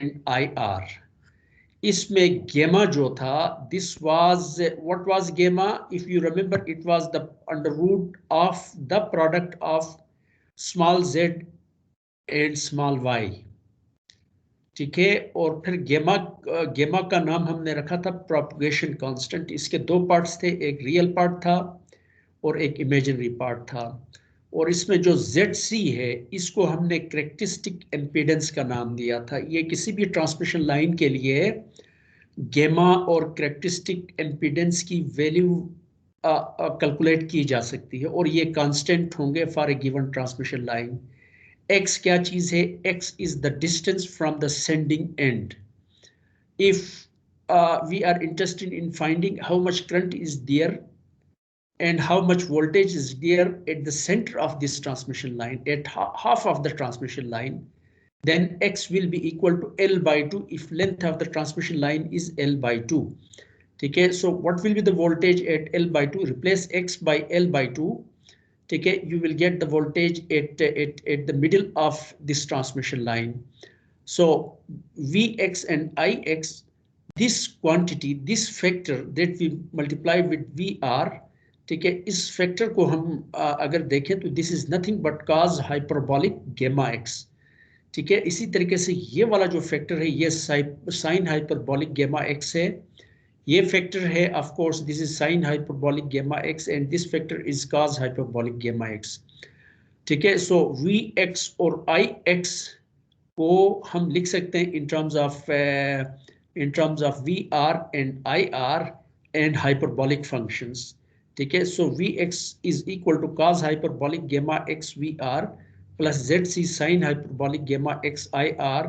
And I R, इसमें gamma जो था, this was what was gamma, if you remember, it was the under root of the product of small z and small y, ठीक है। और फिर गेमा, गेमा का नाम हमने रखा था प्रोपगेशन कांस्टेंट। इसके दो पार्ट्स थे, एक रियल पार्ट था और एक इमेजिनरी पार्ट था। और इसमें जो ZC है, इसको हमने कैरेक्टरिस्टिक इम्पीडेंस का नाम दिया था। ये किसी भी ट्रांसमिशन लाइन के लिए गेमा और कैरेक्टरिस्टिक इम्पीडेंस की वैल्यू कैलकुलेट की जा सकती है, और ये कांस्टेंट होंगे for a given transmission line. x क्या चीज है? x is the distance from the sending end. If we are interested in finding how much current is there and how much voltage is there at the center of this transmission line, at half of the transmission line, then x will be equal to L by 2 if length of the transmission line is L by 2. Okay, so what will be the voltage at L by 2? Replace x by L by 2. Okay, you will get the voltage at the middle of this transmission line. So Vx and Ix, this quantity, this factor that we multiply with Vr, ठीक है, इस factor को हम अगर देखें तो this is nothing but cos hyperbolic गेमा x, ठीक है। इसी तरीके से ये वाला जो फैक्टर है, ये साइन हाइपरबॉलिक गेमा x है। ये फैक्टर है, of course this is sine hyperbolic गेमा x and this factor is cos hyperbolic गेमा x, ठीक है। सो Vx और Ix को हम लिख सकते हैं in terms of VR and IR and hyperbolic functions, ठीक है। So Vx is equal to cos hyperbolic gamma x VR plus ZC sin hyperbolic gamma x IR,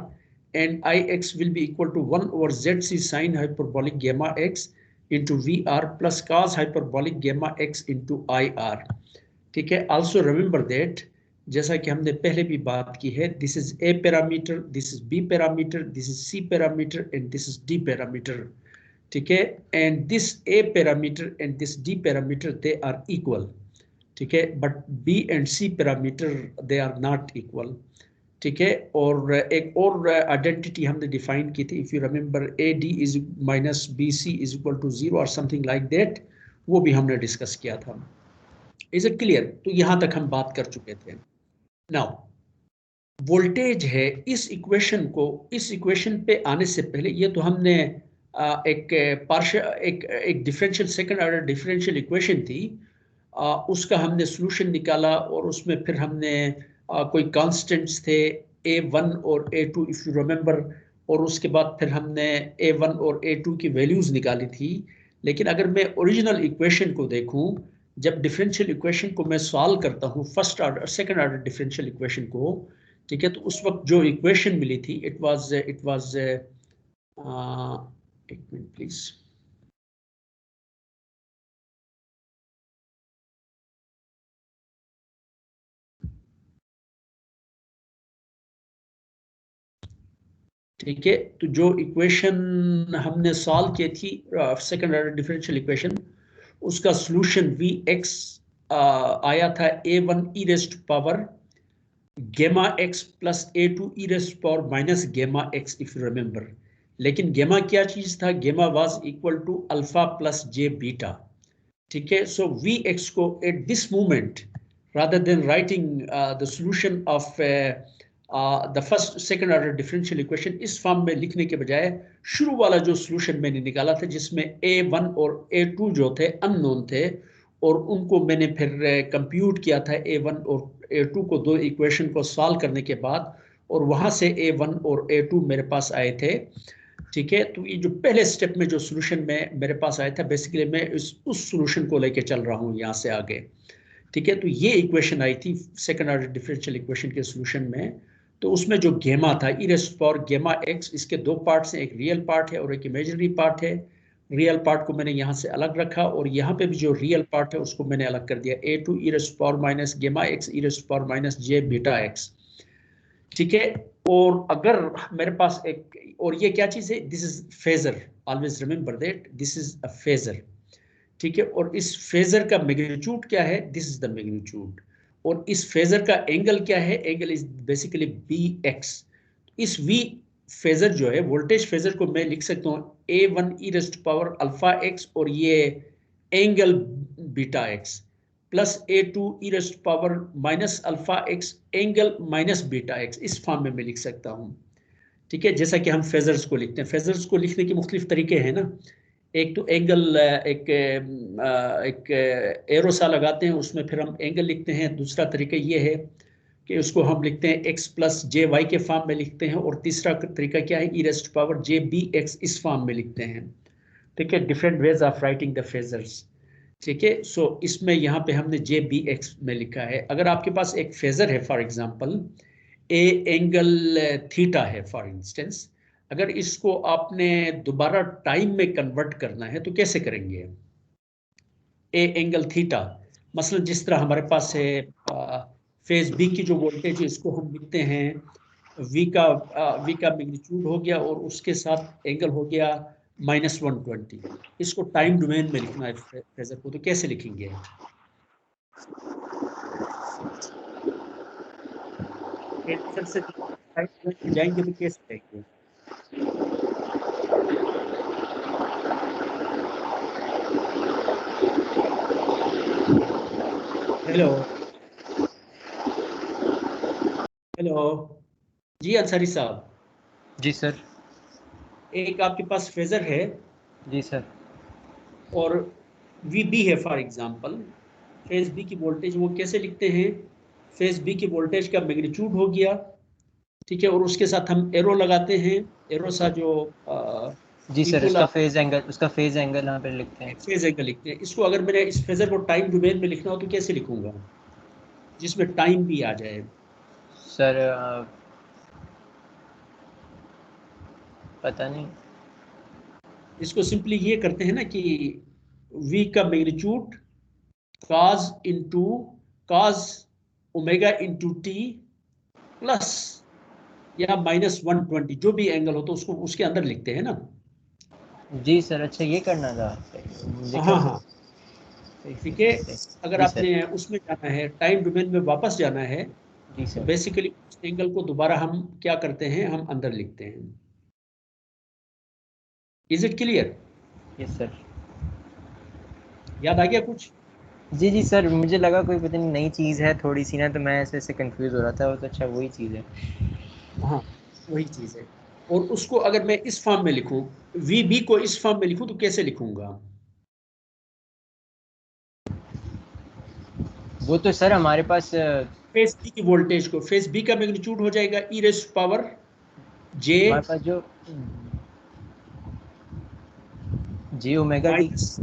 and Ix will be equal to 1 over ZC sin hyperbolic gamma x into VR plus cos hyperbolic gamma x into IR, ठीक है। Also remember that, जैसा कि हमने पहले भी बात की है, this is A parameter, this is B parameter, this is C parameter and this is D parameter, ठीक है। And this A parameter and this D parameter they are equal, ठीक है, but B and C parameter they are not equal, ठीक है। और एक और identity हमने डिफाइन की थी, if you remember, A D is minus B C is equal to 0 और समथिंग लाइक दैट, वो भी हमने डिस्कस किया था। Is it clear? तो यहां तक हम बात कर चुके थे। नाउ वोल्टेज है, इस इक्वेशन को, इस इक्वेशन पे आने से पहले ये तो हमने एक पार्शियल, एक differential, second order differential equation थी, उसका हमने सॉल्यूशन निकाला, और उसमें फिर हमने कोई कांस्टेंट्स थे A1 और A2 इफ यू रिमेंबर, और उसके बाद फिर हमने A1 और A2 की वैल्यूज निकाली थी। लेकिन अगर मैं ओरिजिनल इक्वेशन को देखूं, जब डिफरेंशियल इक्वेशन को मैं सॉल्व करता हूँ, first order second order differential equation को, ठीक है, तो उस वक्त जो इक्वेशन मिली थी, इट वाज एक मिनट प्लीज, ठीक है। तो जो इक्वेशन हमने सॉल्व की थी सेकंड ऑर्डर डिफरेंशियल इक्वेशन, उसका सॉल्यूशन Vx आया था A1 e raised power gamma x plus A2 e raised power minus gamma x, if you remember. लेकिन गेमा क्या चीज था? Gamma was equal to alpha plus j beta, ठीक है। So Vx को at this moment, rather than writing the solution of the first second order differential equation, इस form में लिखने के बजाय शुरू वाला जो सॉल्यूशन मैंने निकाला था, जिसमें A1 और A2 जो थे अननोन थे, और उनको मैंने फिर कंप्यूट किया था A1 और A2 को, दो इक्वेशन को सॉल्व करने के बाद, और वहां से A1 और A2 मेरे पास आए थे, ठीक है। तो ये जो पहले स्टेप में जो सॉल्यूशन में मेरे पास आया था, बेसिकली मैं उस सॉल्यूशन को लेके चल रहा हूँ यहाँ से आगे, ठीक है। तो ये इक्वेशन आई थी सेकंड ऑर्डर डिफरेंशियल इक्वेशन के सॉल्यूशन में। तो उसमें जो गेमा था, ई रेज़्ड पावर गेमा एक्स, इसके दो पार्ट्स हैं, एक रियल पार्ट है और एक इमेजिनरी पार्ट है। रियल पार्ट को मैंने यहाँ से अलग रखा, और यहाँ पे भी जो रियल पार्ट है उसको मैंने अलग कर दिया, A2 ई रेज़्ड पावर माइनस गेमा एक्स ई रेज़्ड पावर माइनस जे बीटा एक्स, ठीक है। और अगर मेरे पास एक, और ये क्या चीज है? This is phasor, always remember that this is a phasor, ठीक है। और इस फेजर का मैग्नीट्यूड क्या है? This is the magnitude. और इस फेजर का एंगल क्या है? Angle is basically Bx। इस V फेजर जो है, वोल्टेज फेजर को मैं लिख सकता हूँ A1 e raised to power alpha x और ये angle beta x plus A2 e raised to power minus alpha x angle minus beta x, इस फॉर्म में मैं लिख सकता हूँ। ठीक है, जैसा कि हम फेजर्स को लिखते हैं। फेजर्स को लिखने के मुख्तलिफ तरीके हैं ना, एक तो एंगल, एक एरो सा लगाते हैं, उसमें फिर हम एंगल लिखते हैं। दूसरा तरीका ये है कि उसको हम लिखते हैं x प्लस जे वाई के फॉर्म में लिखते हैं, और तीसरा तरीका क्या है, e raised to power j b x, इस फॉर्म में लिखते हैं। ठीक है, different ways of writing the phasors. ठीक है, सो इसमें यहाँ पे हमने जे बी एक्स में लिखा है। अगर आपके पास एक फेजर है, for example A angle theta है फॉर इंस्टेंस, अगर इसको आपने दोबारा टाइम में कन्वर्ट करना है तो कैसे करेंगे? ए एंगल थीटा, मसलन जिस तरह हमारे पास है फेज बी की जो वोल्टेज है, इसको हम लिखते हैं वी का मैग्नीट्यूड हो गया और उसके साथ एंगल हो गया -120। इसको टाइम डोमेन में लिखना है फेजर को, तो कैसे लिखेंगे? फेजर से टाइम डोमेन में जाएंगे तो कैसे जाएंगे? हेलो हेलो, जी अंसारी साहब। जी सर। एक आपके पास फेजर है जी सर। और वी बी है फॉर एग्जांपल, फेज बी की वोल्टेज, वो कैसे लिखते हैं? फेज बी की वोल्टेज का मैग्नीट्यूड हो गया, ठीक है, और उसके साथ हम एरो लगाते हैं, एरो सा जो जी सर, इक्वल उसका फेज एंगल यहाँ पे लिखते हैं। फेज एंगल लिखते हैं। इसको अगर मैंने इस फेजर को टाइम डोमेन में लिखना हो तो कैसे लिखूंगा, जिसमें टाइम भी आ जाए? सर पता नहीं। इसको सिंपली ये करते हैं ना कि v का magnitude cos into cos omega into t plus या -120, जो भी एंगल हो तो उसको उसके अंदर लिखते हैं ना। जी सर, अच्छा ये करना था मुझे हाँ क्या हाँ, ठीक है। सही। अगर जी सर। आपने उसमें जाना है, टाइम डोमेन में वापस जाना है, जी तो सर। बेसिकली उस एंगल को दोबारा हम क्या करते हैं, हम अंदर लिखते हैं। Is it clear? Yes sir. याद आ गया कुछ? जी जी सर, मुझे लगा कोई पता नहीं नई चीज़ है थोड़ी सी ना, तो मैं ऐसे ऐसे कंफ्यूज हो रहा था। तो अच्छा वही चीज़ है। हाँ, वही चीज है। और उसको अगर मैं इस फॉर्म में लिखूं, वी बी को इस फॉर्म में लिखूं तो कैसे लिखूंगा? वो तो सर हमारे पास फेस बी की वोल्टेज को, फेस बी का मैग्नीट्यूड हो जाएगा ई रेज़ टू पावर जे हमारे पास जो जी ओमेगा टी। माइनस,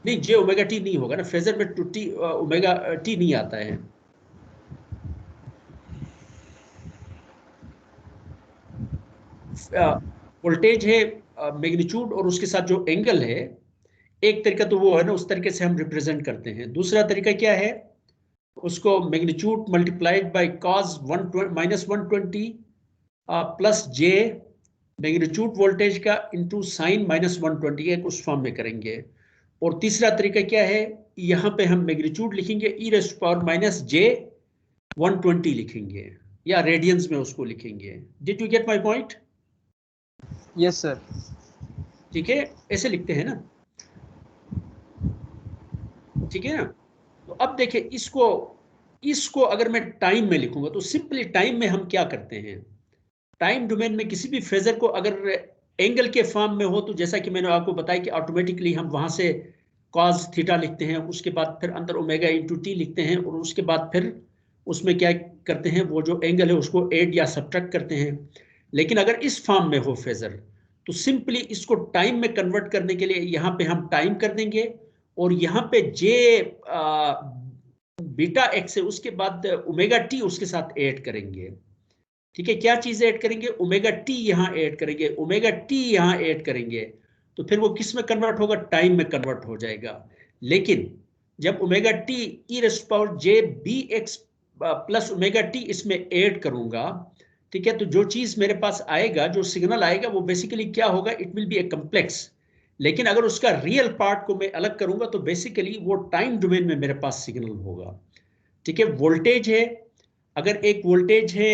नहीं जे ओमेगा टी नहीं होगा ना, फेजर में टू टी ओमेगा टी नहीं आता है। वोल्टेज है मैग्नीट्यूड और उसके साथ जो एंगल है, एक तरीका तो वो है ना, उस तरीके से हम रिप्रेजेंट करते हैं। दूसरा तरीका क्या है, उसको magnitude multiplied by cos -120 plus J magnitude voltage का इंटू साइन -120, एक उस फॉर्म में करेंगे। और तीसरा तरीका क्या है, यहाँ पे हम मैग्नीट्यूड लिखेंगे ई रेज़्ड टू पावर माइनस जे 120 लिखेंगे, या रेडियंस में उसको लिखेंगे। Did you get my point? Yes sir. ठीक है, ऐसे लिखते हैं ना, ठीक है ना। तो अब देखिए, इसको इसको अगर मैं टाइम में लिखूंगा तो सिंपली टाइम में हम क्या करते हैं, टाइम डोमेन में किसी भी फेजर को अगर एंगल के फॉर्म में हो, तो जैसा कि मैंने आपको बताया कि ऑटोमेटिकली हम वहां से कॉस थीटा लिखते हैं, उसके बाद फिर अंदर ओमेगा इंटू टी लिखते हैं, और उसके बाद फिर उसमें क्या करते हैं, वो जो एंगल है उसको ऐड या सब्ट्रैक्ट करते हैं। लेकिन अगर इस फॉर्म में हो फेजर, तो सिंपली इसको टाइम में कन्वर्ट करने के लिए यहाँ पे हम टाइम कर देंगे, और यहाँ पे जे बीटा एक्स है, उसके बाद ओमेगा टी उसके साथ ऐड करेंगे। ठीक है, क्या चीज ऐड करेंगे, ओमेगा टी यहाँ ऐड करेंगे, ओमेगा टी यहाँ ऐड करेंगे, तो फिर वो किस में कन्वर्ट होगा, टाइम में कन्वर्ट हो जाएगा। लेकिन जब omega t e raised to power j b x plus omega t इसमें ऐड करूंगा, ठीक है, तो जो चीज मेरे पास आएगा, जो सिग्नल आएगा, वो बेसिकली क्या होगा, it will be A complex. लेकिन अगर उसका रियल पार्ट को मैं अलग करूंगा तो बेसिकली वो टाइम डोमेन में मेरे पास सिग्नल होगा। ठीक है, वोल्टेज है, अगर एक वोल्टेज है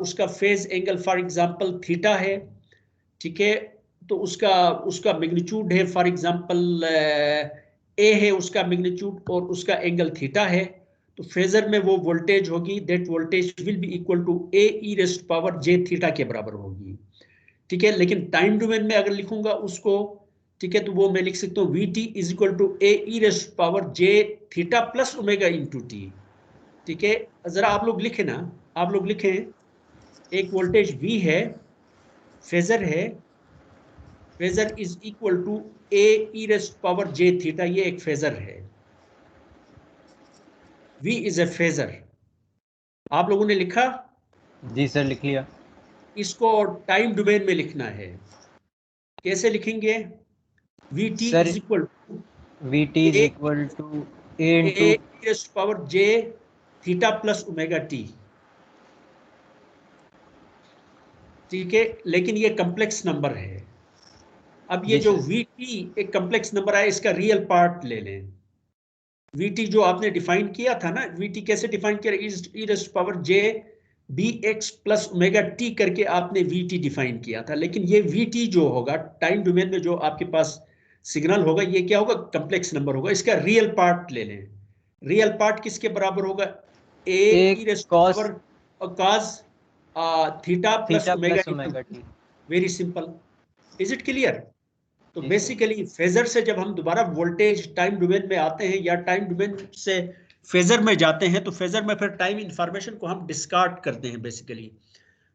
उसका phase angle for example theta है, ठीक है, तो उसका उसका मैग्नीट्यूड है फॉर एग्जांपल ए है उसका मैग्नीट्यूड और उसका एंगल थीटा है, तो फेजर में वो वोल्टेज होगी, that voltage will be equal to A e raised power j theta के बराबर होगी, ठीक है। लेकिन टाइम डोमेन में अगर लिखूंगा उसको, ठीक है, तो वो मैं लिख सकता हूँ v t is equal to A e raised power j theta plus omega into t, ठीक है। जरा आप लोग लिखें ना, आप लोग लिखें, एक वोल्टेज V है, फेजर है, phasor is equal to A e raised power j theta, ये एक फेजर है, V इज ए फेजर। आप लोगों ने लिखा? जी सर लिख लिया। इसको टाइम डोमेन में लिखना है, कैसे लिखेंगे? V t sir is equal to v t is a equal to A into e raised power j theta plus omega t, ठीक है। लेकिन ये कम्प्लेक्स नंबर है। अब ये जी जो सर। वी टी एक कम्प्लेक्स नंबर है, इसका रियल पार्ट ले लें। वीटी जो आपने डिफाइन किया था ना, वीटी कैसे डिफाइन किया, e raised power j b x plus omega t करके आपने वीटी डिफाइन किया था। लेकिन ये वीटी जो होगा टाइम डोमेन में जो आपके पास सिग्नल होगा, ये क्या होगा, कम्प्लेक्स नंबर होगा। इसका रियल पार्ट ले लें। रियल पार्ट किसके बराबर होगा? ए एक e raised cos power cos theta plus theta omega plus into, omega t. Very simple. Is it clear? तो जी सर। बेसिकली फेजर से जब हम दोबारा वोल्टेज टाइम डोमेन में आते हैं या टाइम डोमेन से फेजर में जाते हैं, तो फेजर में फिर टाइम इंफॉर्मेशन को हम डिस्कार्ड करते हैं। बेसिकली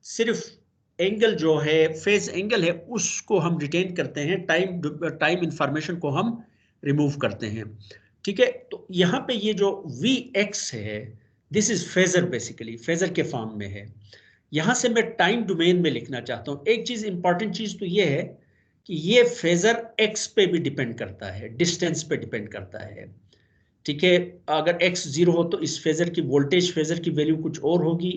सिर्फ एंगल जो है, फेज एंगल है, उसको हम रिटेन करते हैं, टाइम इंफॉर्मेशन को हम रिमूव करते हैं, ठीक है। तो यहाँ पे ये जो वी एक्स है, this is phasor, basically phasor के फॉर्म में है। यहां से मैं टाइम डोमेन में लिखना चाहता हूं। एक चीज, इंपॉर्टेंट चीज तो ये है कि ये फेजर एक्स पे भी डिपेंड करता है, डिस्टेंस पे डिपेंड करता है, ठीक है। अगर x 0 हो तो इस फेजर की वोल्टेज फेजर की वैल्यू कुछ और होगी।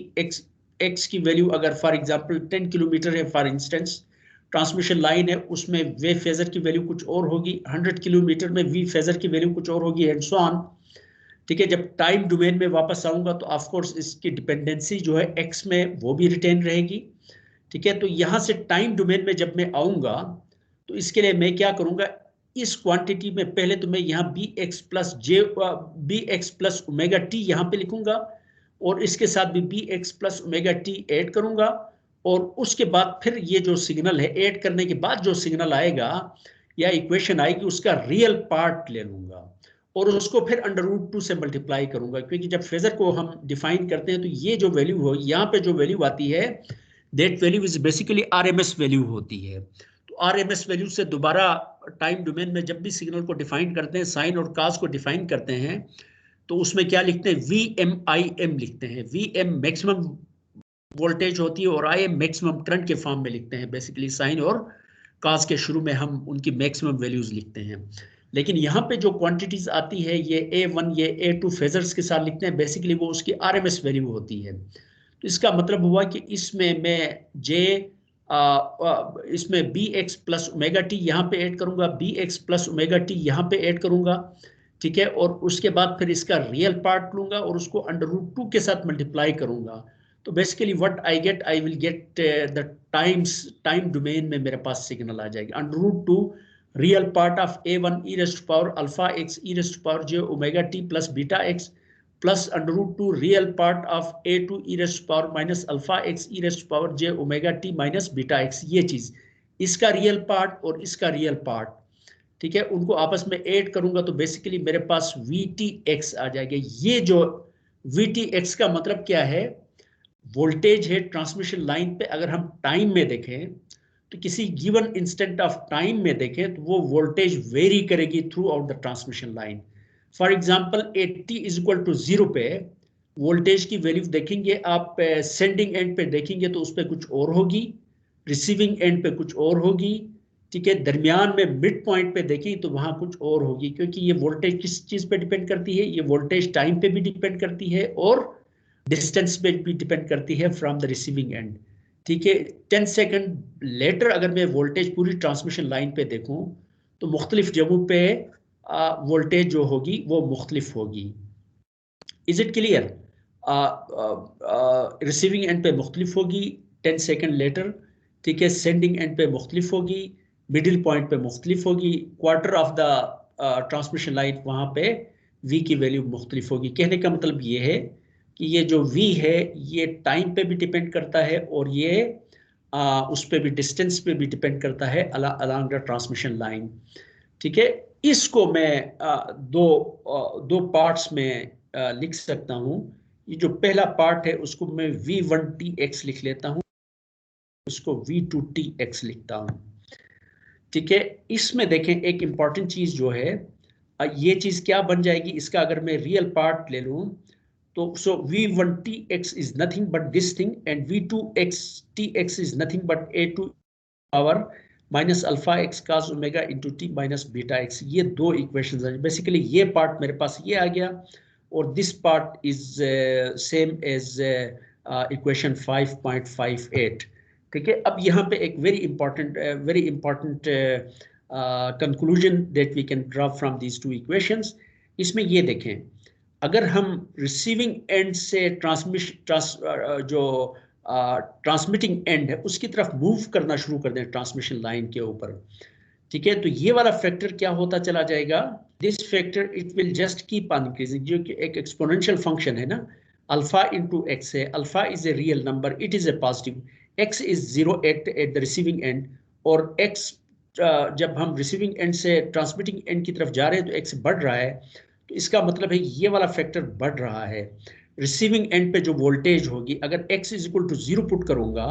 x की वैल्यू अगर फॉर एग्जांपल 10 किलोमीटर है, फॉर इंस्टेंस ट्रांसमिशन लाइन है, उसमें वे फेजर की वैल्यू कुछ और होगी। 100 किलोमीटर में वी फेजर की वैल्यू कुछ और होगी, एंड सो ऑन, ठीक है। जब टाइम डोमेन में वापस आऊंगा तो ऑफ कोर्स इसकी डिपेंडेंसी जो है x में वो भी रिटेन रहेगी, ठीक है। तो यहां से टाइम डोमेन में जब मैं आऊंगा तो इसके लिए मैं क्या करूंगा, इस क्वांटिटी में पहले तो मैं यहाँ b x plus omega t यहाँ पे लिखूंगा, और इसके साथ भी b x plus omega t add करूंगा, और उसके बाद फिर ये जो सिग्नल है, ऐड करने के बाद जो सिग्नल आएगा या इक्वेशन आएगी, उसका रियल पार्ट ले लूंगा और उसको फिर √2 से मल्टीप्लाई करूंगा। क्योंकि जब फेजर को हम डिफाइन करते हैं तो ये जो वैल्यू हो, यहाँ पे जो वैल्यू आती है, that value is basically RMS value होती है। तो आरएमएस वैल्यू से दोबारा टाइम डोमेन में जब भी सिग्नल को डिफाइन करते हैं, साइन और काज को डिफाइन करते हैं, तो उसमें क्या लिखते हैं, वी एम आई एम लिखते हैं। वी एम मैक्सिमम वोल्टेज होती है और आई एम मैक्सिमम करंट के फॉर्म में लिखते हैं। बेसिकली साइन और काज के शुरू में हम उनकी मैक्सिमम वैल्यूज लिखते हैं। लेकिन यहाँ पे जो क्वांटिटीज आती है, ये A1 ये A2 फेजर्स के साथ लिखते हैं, बेसिकली वो उसकी आरएमएस वैल्यू होती है। तो इसका मतलब हुआ कि इसमें मैं जे इसमें b x plus omega t यहाँ पे ऐड करूंगा, b x plus omega t यहाँ पे ऐड करूंगा, ठीक है। और उसके बाद फिर इसका रियल पार्ट लूंगा और उसको √2 के साथ मल्टीप्लाई करूंगा। तो basically what I will get the time domain में मेरे पास सिग्नल आ जाएगी √2 real part of A1 E raised power alpha x E raised power J omega T plus beta x plus √2 real part of A2 E raised power minus alpha x E raised power J omega T minus beta x. ये चीज, इसका real part और इसका real part, ठीक है, उनको आपस में ऐड करूंगा तो बेसिकली मेरे पास VTX आ जाएगा। ये जो VTX का मतलब क्या है, वोल्टेज है ट्रांसमिशन लाइन पे। अगर हम टाइम में देखें तो किसी गिवन इंस्टेंट ऑफ टाइम में देखें तो वो वोल्टेज वेरी करेगी throughout the transmission line. For example 80 is equal to 0 पे वोल्टेज की वैल्यू देखेंगे आप, सेंडिंग एंड पे देखेंगे तो उस पर कुछ और होगी, रिसीविंग एंड पे कुछ और होगी, ठीक है। दरमियान में मिड पॉइंट पे देखें तो वहां कुछ और होगी, क्योंकि ये वोल्टेज किस चीज पे डिपेंड करती है, ये वोल्टेज टाइम पे भी डिपेंड करती है और डिस्टेंस पे भी डिपेंड करती है फ्रॉम द रिसीविंग एंड, ठीक है। 10 सेकंड लेटर अगर मैं वोल्टेज पूरी ट्रांसमिशन लाइन पे देखूं तो मुख्तलिफ जगहों पे वोल्टेज जो होगी वो मुख्तलिफ होगी। Is it clear? Receiving end पे मुख्तलिफ होगी 10 सेकेंड लेटर, ठीक है, सेंडिंग एंड पे मुख्तलिफ होगी, मिडिल पॉइंट पे मुख्तलिफ होगी, quarter of the transmission line वहाँ पे v की वैल्यू मुख्तलिफ होगी। कहने का मतलब ये है कि ये जो v है ये टाइम पे भी डिपेंड करता है और ये उस पे भी, डिस्टेंस पे भी डिपेंड करता है अलोंग द ट्रांसमिशन लाइन, ठीक है। इसको मैं दो पार्ट्स में लिख सकता हूँ। ये जो पहला पार्ट है उसको मैं v1tx लिख लेता हूँ, उसको v2tx लिखता हूँ, ठीक है। इसमें देखें एक इंपॉर्टेंट चीज जो है, ये चीज क्या बन जाएगी, इसका अगर मैं रियल पार्ट ले लूं तो so v1tx is nothing but this thing and v2tx is nothing but a2 power minus alpha x cos omega into t minus beta x. ये दो इक्वेशंस हैं। बेसिकली ये पार्ट मेरे पास ये आ गया और this part is same as equation 5.58, ठीक है। अब यहाँ पे एक very important conclusion that we can draw from these two equations. इसमें ये देखें, अगर हम रिसीविंग एंड से ट्रांसमिटिंग एंड है उसकी तरफ मूव करना शुरू कर दें ट्रांसमिशन लाइन के ऊपर, ठीक है, तो ये वाला फैक्टर क्या होता चला जाएगा, this factor it will just keep on increasing, जो कि एक एक्सपोनेंशियल फंक्शन है ना, अल्फा इंटू एक्स है, alpha is a real number, it is a positive, x is 0 eight the receiving end, और एक्स जब हम रिसीविंग एंड से ट्रांसमिटिंग एंड की तरफ जा रहे हैं तो एक्स बढ़ रहा है, तो इसका मतलब है ये वाला फैक्टर बढ़ रहा है। रिसीविंग एंड पे जो वोल्टेज होगी, अगर x is equal to 0 put करूंगा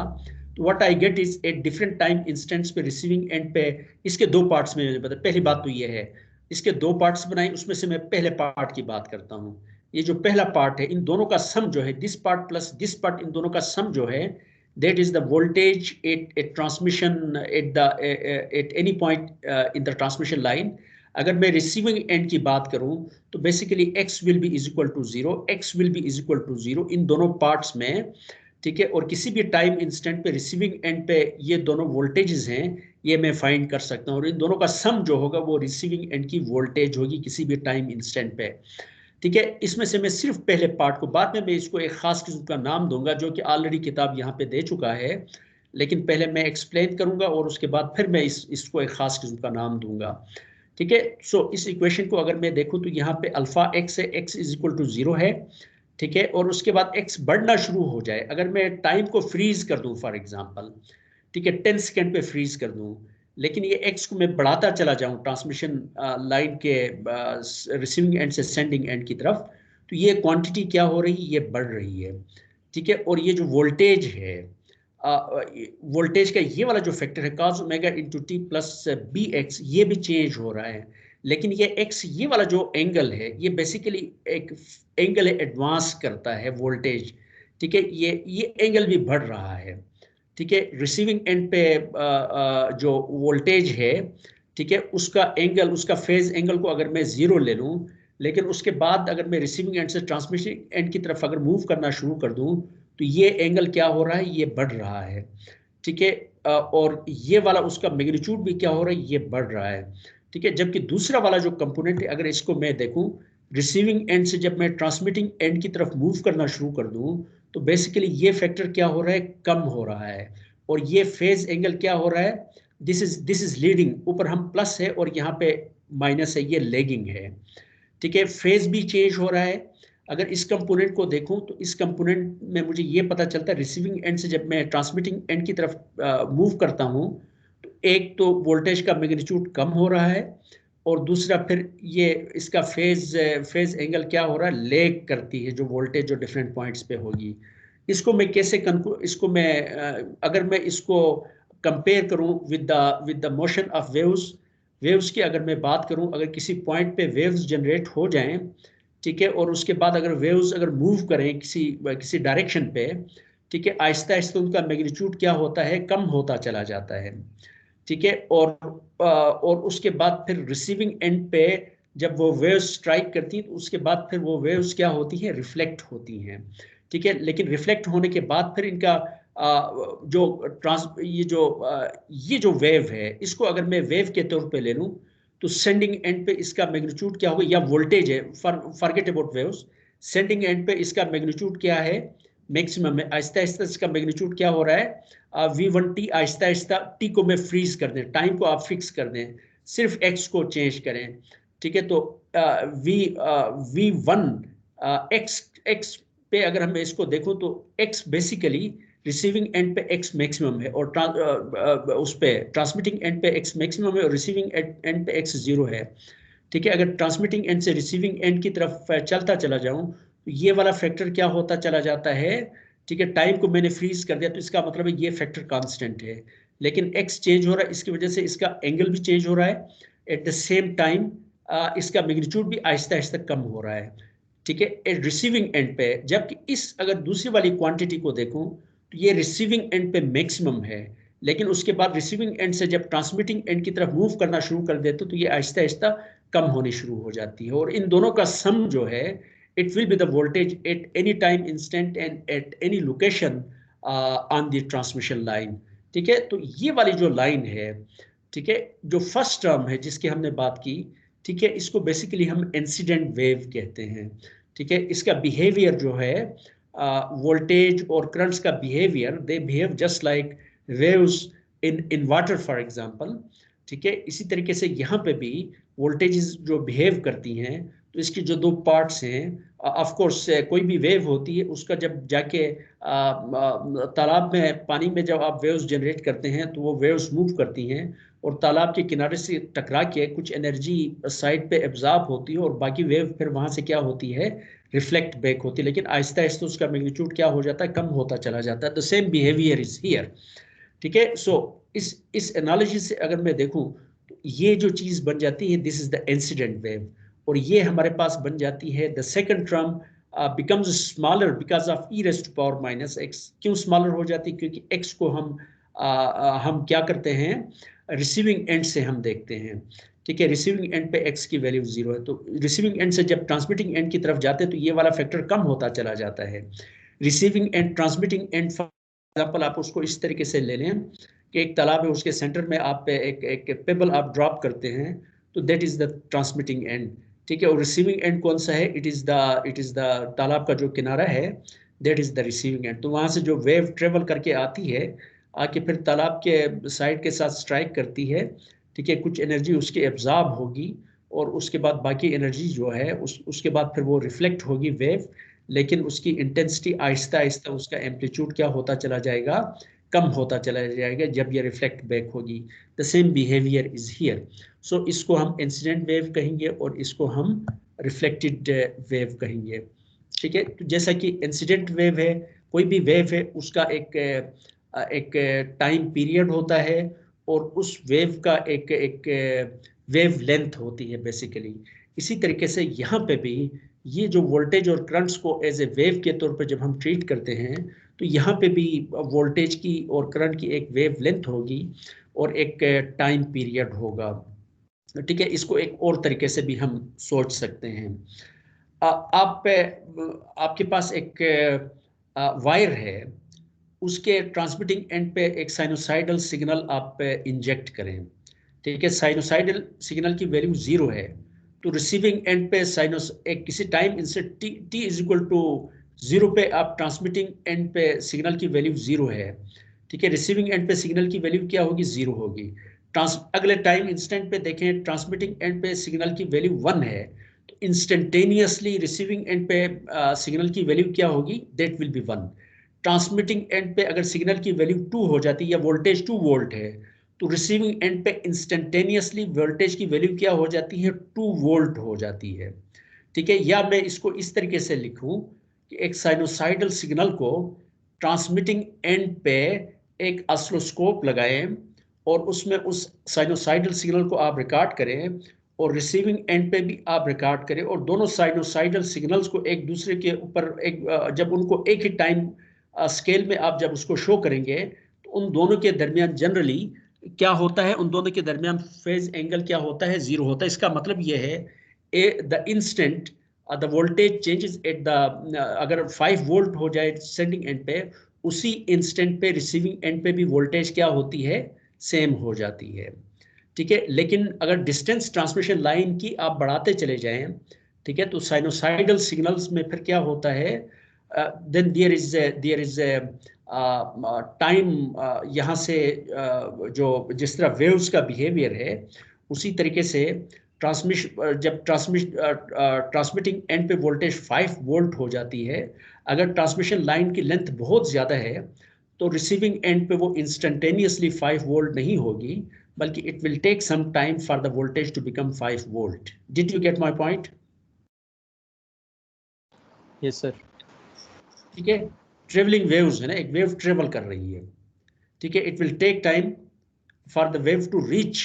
तो what I get is at different time instants पे रिसीविंग एंड पे, इसके दो पार्ट्स में बता, पहली बात तो ये है, इसके दो पार्ट्स बनाए, उसमें से मैं पहले पार्ट की बात करता हूँ। ये जो पहला पार्ट है, इन दोनों का सम जो है, this part plus this part, इन दोनों का सम जो है, that is the voltage at transmission at any point in the transmission line। अगर मैं रिसीविंग एंड की बात करूं तो basically x will be is equal to 0, x will be is equal to 0 इन दोनों पार्ट्स में, ठीक है। और किसी भी टाइम इंस्टेंट पे रिसीविंग एंड पे ये दोनों वोल्टेजेस हैं, ये मैं फाइंड कर सकता हूं, और इन दोनों का सम जो होगा वो रिसीविंग एंड की वोल्टेज होगी किसी भी टाइम इंस्टेंट पे, ठीक है। इसमें से मैं सिर्फ पहले पार्ट को, बाद में मैं इसको एक खास किस्म का नाम दूंगा जो कि ऑलरेडी किताब यहाँ पे दे चुका है, लेकिन पहले मैं एक्सप्लेन करूंगा और उसके बाद फिर मैं इसको एक खास किस्म का नाम दूंगा, ठीक है। सो इस इक्वेशन को अगर मैं देखूं तो यहाँ पे अल्फा एक्स है, एक्स इज इक्वल टू 0 है, ठीक है, और उसके बाद एक्स बढ़ना शुरू हो जाए, अगर मैं टाइम को फ्रीज कर दूं फॉर एग्जांपल, ठीक है, 10 सेकेंड पे फ्रीज कर दूं, लेकिन ये एक्स को मैं बढ़ाता चला जाऊं ट्रांसमिशन लाइन के रिसीविंग एंड से सेंडिंग एंड की तरफ, तो ये क्वांटिटी क्या हो रही है, ये बढ़ रही है, ठीक है। और ये जो वोल्टेज है, वोल्टेज का ये वाला जो फैक्टर है cos omega into t plus b x, ये भी चेंज हो रहा है, लेकिन ये एक्स, ये वाला जो एंगल है, ये बेसिकली एक एंगल एडवांस करता है वोल्टेज, ठीक है, ये एंगल भी बढ़ रहा है, ठीक है। रिसीविंग एंड पे जो वोल्टेज है, ठीक है, उसका एंगल, उसका फेज एंगल को अगर मैं 0 ले लूं, लेकिन उसके बाद अगर मैं रिसीविंग एंड से ट्रांसमिशन एंड की तरफ अगर मूव करना शुरू कर दूं तो ये एंगल क्या हो रहा है, ये बढ़ रहा है, ठीक है। और ये वाला उसका मैग्नीट्यूड भी क्या हो रहा है, ये बढ़ रहा है, ठीक है। जबकि दूसरा वाला जो कंपोनेंट है, अगर इसको मैं देखूं, रिसीविंग एंड से जब मैं ट्रांसमिटिंग एंड की तरफ मूव करना शुरू कर दूं तो बेसिकली ये फैक्टर क्या हो रहा है, कम हो रहा है, और ये फेज एंगल क्या हो रहा है, दिस इज लीडिंग, ऊपर हम प्लस है और यहाँ पे माइनस है, ये लेगिंग है, ठीक है। फेज भी चेंज हो रहा है। अगर इस कंपोनेंट को देखूं तो इस कंपोनेंट में मुझे ये पता चलता है, रिसीविंग एंड से जब मैं ट्रांसमिटिंग एंड की तरफ मूव करता हूं तो एक तो वोल्टेज का मैग्नीट्यूड कम हो रहा है, और दूसरा फिर ये इसका फेज एंगल क्या हो रहा है, लेग करती है जो वोल्टेज जो डिफरेंट पॉइंट्स पे होगी। इसको मैं कैसे इसको मैं अगर मैं इसको कंपेयर करूं with the motion of waves की अगर मैं बात करूं, अगर किसी पॉइंट पे वेव्स जनरेट हो जाएं, ठीक है, और उसके बाद अगर वेव्स अगर मूव करें किसी डायरेक्शन पे, ठीक है, आहिस्ता आहिस्ता उनका मैग्नीट्यूड क्या होता है, कम होता चला जाता है, ठीक है। और उसके बाद फिर रिसीविंग एंड पे जब वो वेव्स स्ट्राइक करती हैं तो उसके बाद फिर वो वेव्स क्या होती हैं, रिफ्लेक्ट होती हैं, ठीक है। लेकिन रिफ्लेक्ट होने के बाद फिर इनका ये जो वेव है, इसको अगर मैं वेव के तौर पे ले लूं तो सेंडिंग एंड पे इसका मैग्नीट्यूड क्या होगा, या वोल्टेज है, forget about waves, sending end पे इसका मैग्नीट्यूड क्या है, मैक्सिमम है। आहिस्ता आहिस्ता इसका मैग्नीट्यूड क्या हो रहा है, V1t, आहिस्ता आहिस्ता t को मैं फ्रीज कर दें, टाइम को आप फिक्स कर दें, सिर्फ x को चेंज करें, ठीक है। तो V1 x पे अगर हम इसको देखो तो x बेसिकली रिसीविंग एंड पे x मैक्सिमम है, और उस पे ट्रांसमिटिंग एंड पे x मैक्सिमम है, और रिसीविंग एंड पे x 0 है, ठीक है। अगर ट्रांसमिटिंग एंड से रिसीविंग एंड की तरफ चलता चला जाऊं तो ये वाला फैक्टर क्या होता चला जाता है, ठीक है। टाइम को मैंने फ्रीज कर दिया तो इसका मतलब है ये फैक्टर कांस्टेंट है, लेकिन x चेंज हो रहा है, इसकी वजह से इसका एंगल भी चेंज हो रहा है। एट द सेम टाइम इसका मैग्नीट्यूड भी आहिस्ता आहिस्ता कम हो रहा है, ठीक है, रिसीविंग एंड पे। जबकि इस अगर दूसरी वाली क्वांटिटी को देखूं तो ये रिसीविंग एंड पे मैक्सिमम है, लेकिन उसके बाद रिसीविंग एंड से जब ट्रांसमिटिंग एंड की तरफ मूव करना शुरू कर देते तो ये आहिस्ता आहिस्ता कम होनी शुरू हो जाती है। और इन दोनों का सम जो है, it will be the voltage at any time instant and at any location on the transmission line, ठीक है। तो ये वाली जो लाइन है, ठीक है, जो फर्स्ट टर्म है जिसकी हमने बात की, ठीक है, इसको बेसिकली हम इंसिडेंट वेव कहते हैं, ठीक है। इसका बिहेवियर जो है, वोल्टेज और करंट्स का behaviour, they behave just like waves in water for example, ठीक है। इसी तरीके से यहाँ पे भी वोल्टेजेस जो बिहेव करती हैं, तो इसकी जो दो पार्ट्स हैं, ऑफ कोर्स कोई भी वेव होती है उसका जब जाके तालाब में, पानी में जब आप वेव्स जनरेट करते हैं तो वो वेव्स मूव करती हैं और तालाब के किनारे से टकरा के कुछ एनर्जी साइड पे एब्जॉर्ब होती है, और बाकी वेव फिर वहां से क्या होती है, रिफ्लेक्ट बैक होती है, लेकिन आहिस्ता आहिस्ता उसका मैग्नीट्यूड क्या हो जाता है, कम होता चला जाता है। The same behaviour is here, ठीक है। सो इस एनालिसिस से अगर मैं देखूं तो ये जो चीज बन जाती है, this is the incident wave, और ये हमारे पास बन जाती है the second term becomes smaller because of e raised to power minus x। क्यों स्मॉलर हो जाती है, क्योंकि x को हम क्या करते हैं, रिसीविंग एंड से हम देखते हैं, ठीक है। रिसीविंग एंड पे x की वैल्यू 0 है, तो रिसीविंग एंड से जब ट्रांसमिटिंग एंड की तरफ जाते हैं तो ये वाला फैक्टर कम होता चला जाता है। Receiving end transmitting and, example आप उसको इस तरीके से ले लें कि एक तालाब है, उसके सेंटर में आप एक पेबल आप ड्रॉप करते हैं, तो that is the transmitting and, ठीक है। और रिसीविंग एंड कौन सा है, इट इज द तालाब का जो किनारा है, that is the receiving and. तो वहां से जो वेव ट्रेवल करके आती है, आके फिर तालाब के साइड के साथ स्ट्राइक करती है, ठीक है, कुछ एनर्जी उसकी एब्जॉर्ब होगी, और उसके बाद बाकी एनर्जी जो है उसके बाद फिर वो रिफ्लेक्ट होगी वेव, लेकिन उसकी इंटेंसिटी आहिस्ता आहिस्ता उसका एम्पलीट्यूड क्या होता चला जाएगा, कम होता चला जाएगा जब ये रिफ्लेक्ट बैक होगी। The same behaviour is here. So इसको हम इंसिडेंट वेव कहेंगे और इसको हम रिफ्लेक्टेड वेव कहेंगे, ठीक है। तो जैसा कि इंसिडेंट वेव है, कोई भी वेव है उसका एक टाइम पीरियड होता है, और उस वेव का एक वेव लेंथ होती है बेसिकली। इसी तरीके से यहाँ पे भी ये जो वोल्टेज और करंट्स को एज ए वेव के तौर पर जब हम ट्रीट करते हैं, तो यहाँ पे भी वोल्टेज की और करंट की एक वेव लेंथ होगी और एक टाइम पीरियड होगा, ठीक है। इसको एक और तरीके से भी हम सोच सकते हैं। आपके पास एक वायर है, उसके ट्रांसमिटिंग एंड पे एक साइनोसाइडल सिग्नल आप इंजेक्ट करें, ठीक है। साइनोसाइडल सिग्नल की वैल्यू 0 है, तो रिसीविंग एंड पे साइनोस एक किसी टाइम इनसे t इज इक्वल टू 0 पे आप ट्रांसमिटिंग एंड पे सिग्नल की वैल्यू 0 है, ठीक है। रिसीविंग एंड पे सिग्नल की वैल्यू क्या होगी, 0 होगी। अगले टाइम इंस्टेंट पे देखें, ट्रांसमिटिंग एंड पे सिग्नल की वैल्यू 1 है, तो इंस्टेंटेनियसली रिसीविंग एंड पे सिग्नल की वैल्यू क्या होगी, that will be 1। Transmitting and पे अगर सिग्नल की वैल्यू 2 हो जाती है या वोल्टेज 2 वोल्ट है, तो रिसीविंग एंड पे इंस्टेंटेनियसली वोल्टेज की वैल्यू क्या हो जाती है, 2 वोल्ट हो जाती है, ठीक है। या मैं इसको इस तरीके से लिखूं कि एक साइनोसाइडल सिग्नल को ट्रांसमिटिंग एंड पे एक ऑसिलोस्कोप लगाएं और उसमें उस साइनोसाइडल सिग्नल को आप रिकॉर्ड करें, और रिसीविंग एंड पे भी आप रिकॉर्ड करें, और दोनों साइनोसाइडल सिग्नल्स को एक दूसरे के ऊपर जब उनको एक ही टाइम स्केल में आप जब उसको शो करेंगे, तो उन दोनों के दरमियान जनरली क्या होता है, उन दोनों के दरमियान फेज एंगल क्या होता है, 0 होता है। इसका मतलब यह है the instant the voltage changes at the, अगर 5 वोल्ट हो जाए सेंडिंग एंड पे, उसी इंस्टेंट पे रिसीविंग एंड पे भी वोल्टेज क्या होती है, सेम हो जाती है, ठीक है। लेकिन अगर डिस्टेंस ट्रांसमिशन लाइन की आप बढ़ाते चले जाएं, ठीक है, तो साइनोसाइडल सिग्नल्स में फिर क्या होता है, देन देयर इज टाइम, यहाँ से जो जिस तरह वेव्स का बिहेवियर है उसी तरीके से जब ट्रांसमिटिंग एंड पे वोल्टेज 5 वोल्ट हो जाती है, अगर ट्रांसमिशन लाइन की लेंथ बहुत ज़्यादा है तो रिसीविंग एंड पे वो इंस्टेंटेनियसली 5 वोल्ट नहीं होगी, बल्कि it will take some time for the voltage to become 5 volt. Did you get my point? Yes sir. ठीक है, ट्रेवलिंग वेव्स है ना, एक वेव ट्रेवल कर रही है, ठीक है, it will take time for the wave to reach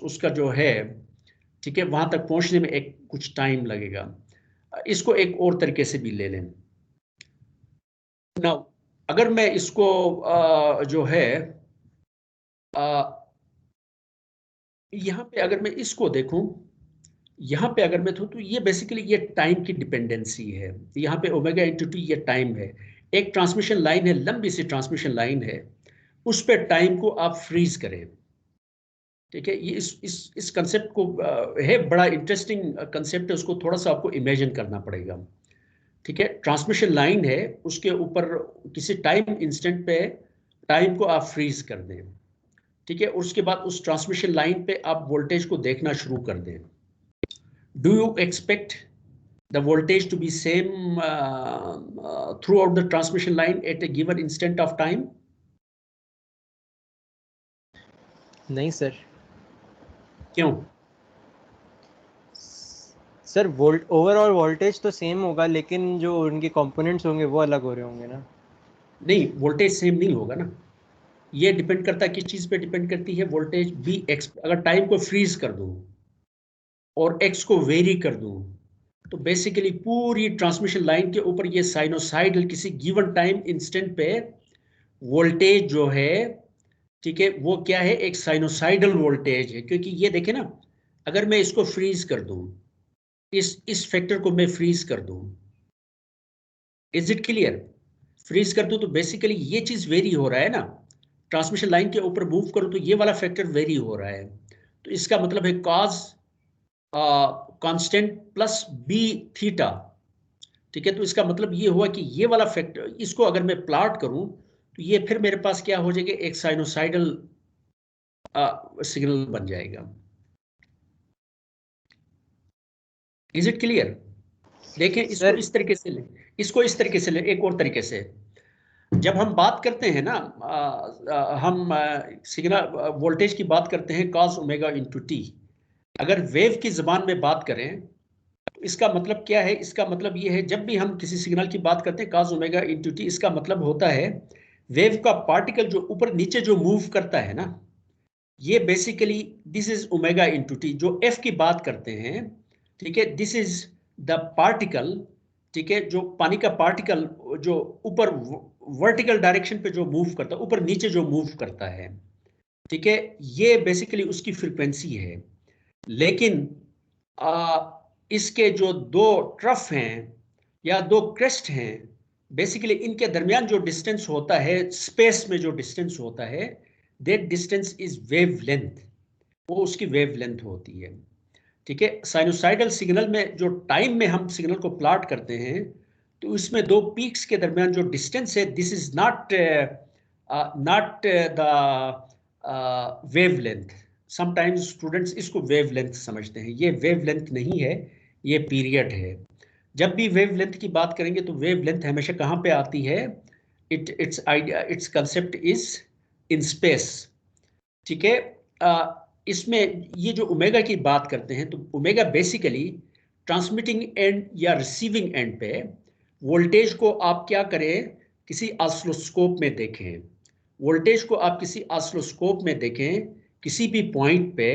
उसका जो है, ठीक है, वहां तक पहुंचने में एक कुछ टाइम लगेगा. इसको एक और तरीके से भी ले लें. नाउ अगर मैं इसको जो है यहाँ पे अगर मैं इसको देखूं, यहाँ पे अगर मैं तो ये बेसिकली ये टाइम की डिपेंडेंसी है. यहाँ पे ओमेगा इंटू टी ये टाइम है. एक ट्रांसमिशन लाइन है, लंबी सी ट्रांसमिशन लाइन है, उस पे टाइम को आप फ्रीज करें. ठीक है, ये इस कंसेप्ट को है, बड़ा इंटरेस्टिंग कंसेप्ट है, उसको थोड़ा सा आपको इमेजिन करना पड़ेगा. ठीक है, ट्रांसमिशन लाइन है, उसके ऊपर किसी टाइम इंस्टेंट पे टाइम को आप फ्रीज कर दें. ठीक है, उसके बाद उस ट्रांसमिशन लाइन पे आप वोल्टेज को देखना शुरू कर दें. Do you expect the voltage to be same throughout the transmission line at a given instant of time? नहीं सर. क्यों? सर ओवरऑल वोल्टेज तो सेम होगा, लेकिन जो उनके कंपोनेंट्स होंगे वो अलग हो रहे होंगे ना. नहीं, वोल्टेज सेम नहीं होगा ना. ये डिपेंड करता है किस चीज पे डिपेंड करती है. वोल्टेज बी एक्स, अगर टाइम को फ्रीज कर दूं और एक्स को वेरी कर दूं, तो बेसिकली पूरी ट्रांसमिशन लाइन के ऊपर ये साइनोसाइडल किसी गिवन टाइम इंस्टेंट पे वोल्टेज जो है, ठीक है, वो क्या है, एक साइनोसाइडल वोल्टेज है. क्योंकि ये देखे ना, अगर मैं इसको फ्रीज कर दूं, इस फैक्टर को मैं फ्रीज कर दूं, इज इट क्लियर? फ्रीज कर दूं तो बेसिकली ये चीज वेरी हो रहा है ना, ट्रांसमिशन लाइन के ऊपर मूव करूं तो ये वाला फैक्टर वेरी हो रहा है. तो इसका मतलब है cos constant plus b theta. ठीक है, तो इसका मतलब ये हुआ कि ये वाला फैक्टर, इसको अगर मैं प्लॉट करूं तो ये फिर मेरे पास क्या हो जाएगा, एक साइनोसाइडल सिग्नल बन जाएगा. Is it clear? देखें, इसको इस तरीके से ले, इसको इस तरीके से ले, एक और तरीके से. जब हम बात करते हैं ना, हम सिग्नल वोल्टेज की बात करते हैं कॉस ओमेगा इंटू टी. अगर वेव की जबान में बात करें तो इसका मतलब क्या है, इसका मतलब ये है, जब भी हम किसी सिग्नल की बात करते हैं कॉस ओमेगा इंटू टी, इसका मतलब होता है वेव का पार्टिकल जो ऊपर नीचे जो मूव करता है ना, ये basically this is omega into T. जो एफ की बात करते हैं, ठीक है, दिस इज द पार्टिकल, ठीक है, जो पानी का पार्टिकल जो ऊपर वर्टिकल डायरेक्शन पे जो मूव करता है, ऊपर नीचे जो मूव करता है, ठीक है, ये बेसिकली उसकी फ्रीक्वेंसी है. लेकिन इसके जो दो ट्रफ हैं या दो क्रेस्ट हैं, बेसिकली इनके दरमियान जो डिस्टेंस होता है, स्पेस में जो डिस्टेंस होता है, that distance is wave length. वो उसकी वेव लेंथ होती है. ठीक है, साइनोसाइडल सिग्नल में जो टाइम में हम सिग्नल को प्लॉट करते हैं, तो इसमें दो पीक्स के दरमियान जो डिस्टेंस है, this is not the wave length. Sometimes students इसको वेव लेंथ समझते हैं. ये वेव लेंथ नहीं है, ये पीरियड है. जब भी वेव लेंथ की बात करेंगे तो वेव लेंथ हमेशा कहाँ पे आती है, it's idea, it's concept is in space. ठीक है, इसमें ये जो ओमेगा की बात करते हैं, तो ओमेगा बेसिकली ट्रांसमिटिंग एंड या रिसीविंग एंड पे वोल्टेज को आप क्या करें, किसी ऑसिलोस्कोप में देखें. वोल्टेज को आप किसी ऑसिलोस्कोप में देखें किसी भी पॉइंट पे,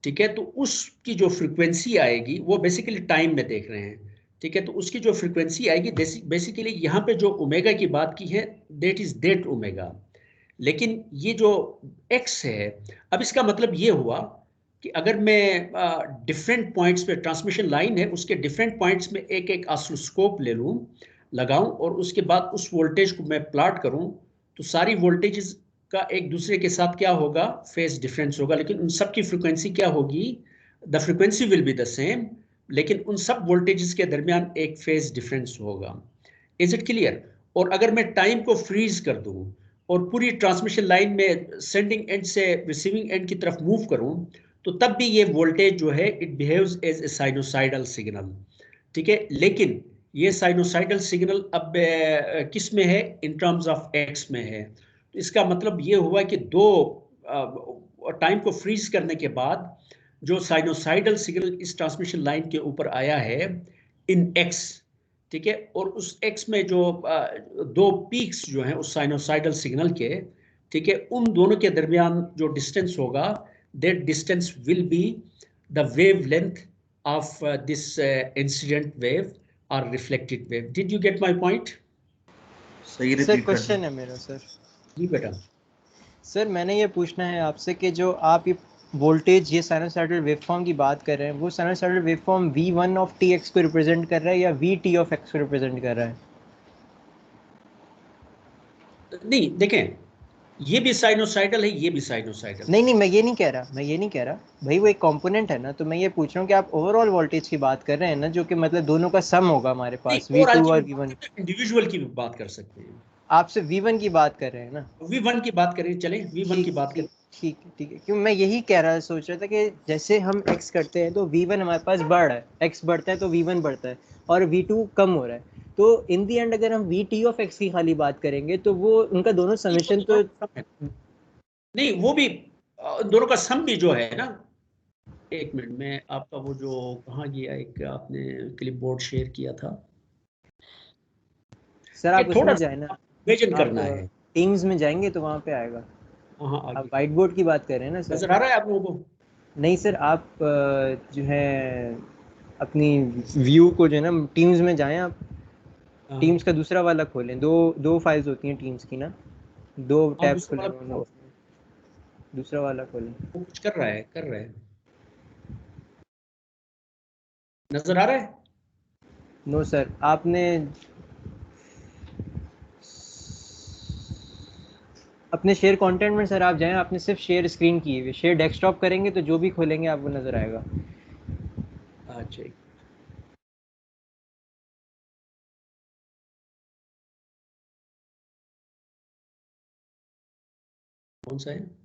ठीक है, तो उसकी जो फ्रीक्वेंसी आएगी वो बेसिकली टाइम में देख रहे हैं. ठीक है, तो उसकी जो फ्रीक्वेंसी आएगी बेसिकली यहाँ पे जो ओमेगा की बात की है, दैट इज दैट ओमेगा. लेकिन ये जो x है, अब इसका मतलब ये हुआ कि अगर मैं डिफरेंट पॉइंट्स पे, ट्रांसमिशन लाइन है उसके डिफरेंट पॉइंट्स में एक एक ऑसिलोस्कोप ले लूं, लगाऊं, और उसके बाद उस वोल्टेज को मैं प्लॉट करूं, तो सारी वोल्टेजेस का एक दूसरे के साथ क्या होगा, फेज डिफरेंस होगा. लेकिन उन सब की फ्रीक्वेंसी क्या होगी, the frequency will be the same, लेकिन उन सब वोल्टेजेस के दरमियान एक फेज डिफरेंस होगा। Is it clear? और अगर मैं टाइम को फ्रीज कर दूं और पूरी ट्रांसमिशन लाइन में सेंडिंग एंड से रिसीविंग एंड की तरफ मूव करूं, तो तब भी ये वोल्टेज जो है it behaves as a sinusoidal signal. ठीक है, लेकिन ये साइनोसाइडल सिग्नल अब किस में है? इन टर्म्स ऑफ एक्स में है। तो इसका मतलब ये हुआ कि दो टाइम को फ्रीज करने के बाद जो साइनोसाइडल सिग्नल इस ट्रांसमिशन लाइन के ऊपर आया है इन एक्स, ठीक है, और उस एक्स में जो दो पीक्स जो हैं उस साइनोसाइडल सिग्नल के, ठीक है, उन दोनों के दरमियान जो डिस्टेंस होगा, that distance will be the wave length of this incident wave or reflected wave. Did you get my point? सही सर रिपीट कर क्वेश्चन है मेरा सर। जी बेटा। सर मैंने ये पूछना है आपसे कि जो आप ये वोल्टेज, ये साइनोसाइडल वेवफॉर्म की बात कर रहे हैं, वो sinusoidal waveform v1 of tx को रिप्रेजेंट कर रहा है या vt ऑफ x को रिप्रेजेंट कर रहा है? नहीं, देखें, ये भी साइनोसाइडल है, ये भी साइनोसाइडल नहीं है। नहीं, मैं ये नहीं कह रहा भाई, वो एक कंपोनेंट है ना। तो मैं ये पूछ रहा हूँ कि आप ओवरऑल वोल्टेज की बात कर रहे हैं ना, जो कि मतलब दोनों का सम होगा हमारे पास, नहीं, ओवरऑल v2 की और भी v1। इंडिविजुअल की भी बात कर सकते हैं। आप सिर्फ v1 की बात कर रहे हैं ना? V1 की बात करें, चलें V1 की ठीक बात करें। ठीक ठीक ठीक है, क्यों मैं यही कह रहा सोच रहा था कि जैसे हम x करते हैं तो v1 हमारे पास बढ़ रहा है, x बढ़ता है तो v1 बढ़ता है, और v2 कम हो रहा है। तो इन दी एंड अगर हम vt ऑफ x की खाली बात करेंगे तो वो उनका दोनों समेशन तो नहीं, वो भी दोनों का सम भी जो है ना, एक मिनट में आपका वो जो कहाँ गया, एक आपने क्लिप बोर्ड शेयर किया था, सर ये आप थोड़ा उसमें जाए ना, सा इमेजिन आप करना है। टीम्स में जाएंगे तो वहाँ पे आएगा। हाँ, आप आगे वाइट बोर्ड की बात कर रहे हैं ना सर? नजर आ रहा है आप लोगों को? नहीं सर, आप जो है अपनी व्यू को जो है ना, टीम्स में जाएं आप, हाँ, टीम्स का दूसरा वाला खोलें। दो दो फाइल्स होती हैं टीम्स की ना, दो हाँ, टैब्स दूसरा खुले वाला हुए वो हैं, दूसरा वाला खोलें। कुछ कर रहा है, कर रहा है, नजर आ रहा है? नो सर, आपने अपने शेयर कंटेंट में सर आप जाएं, आपने सिर्फ शेयर स्क्रीन की है, शेयर डेस्कटॉप करेंगे तो जो भी खोलेंगे आपको नजर आएगा। अच्छा, कौन सा है?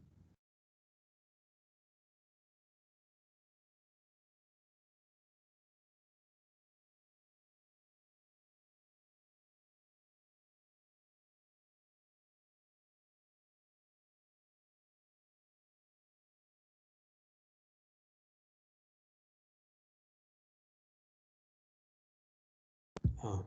हाँ,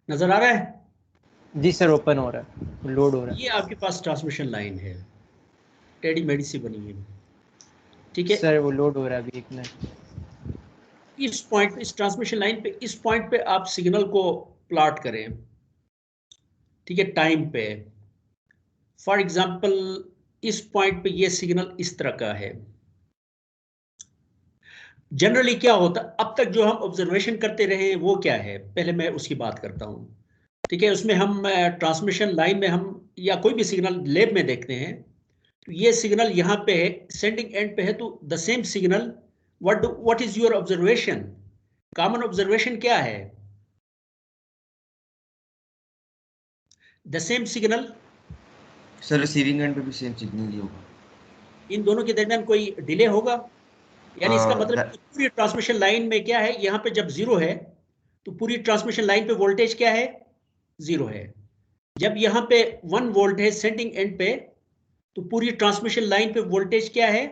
नजर आ रहा है? जी सर, ओपन हो रहा है, लोड हो रहा ये आपके पास ट्रांसमिशन लाइन है, टेढ़ी मेढ़ी सी बनी है, ठीक है है। सर, वो लोड हो रहा है अभी, एक मिनट। इस पॉइंट पे, इस ट्रांसमिशन लाइन पे, इस पॉइंट पे आप सिग्नल को प्लॉट करें, ठीक है, टाइम पे। फॉर एग्जांपल इस पॉइंट पे ये सिग्नल इस तरह का है। जनरली क्या होता, अब तक जो हम ऑब्जर्वेशन करते रहे वो क्या है, पहले मैं उसकी बात करता हूं, ठीक है। उसमें हम ट्रांसमिशन लाइन में हम या कोई भी सिग्नल लैब में देखते हैं, तो ये सिग्नल यहाँ पे है, सेंडिंग एंड पे है, तो the same signal, what is your observation? Common observation क्या है? The same signal. Sir receiving end पे भी सेम सिग्नल ही होगा। इन दोनों के दरमियान कोई डिले होगा? यानी इसका मतलब दैट कि पूरी ट्रांसमिशन लाइन में क्या है, यहाँ पे जब जीरो है तो पूरी ट्रांसमिशन लाइन पे वोल्टेज क्या है? जीरो है। जब यहाँ पे 1 वोल्ट है सेंडिंग एंड पे, तो पूरी ट्रांसमिशन लाइन पे वोल्टेज क्या है?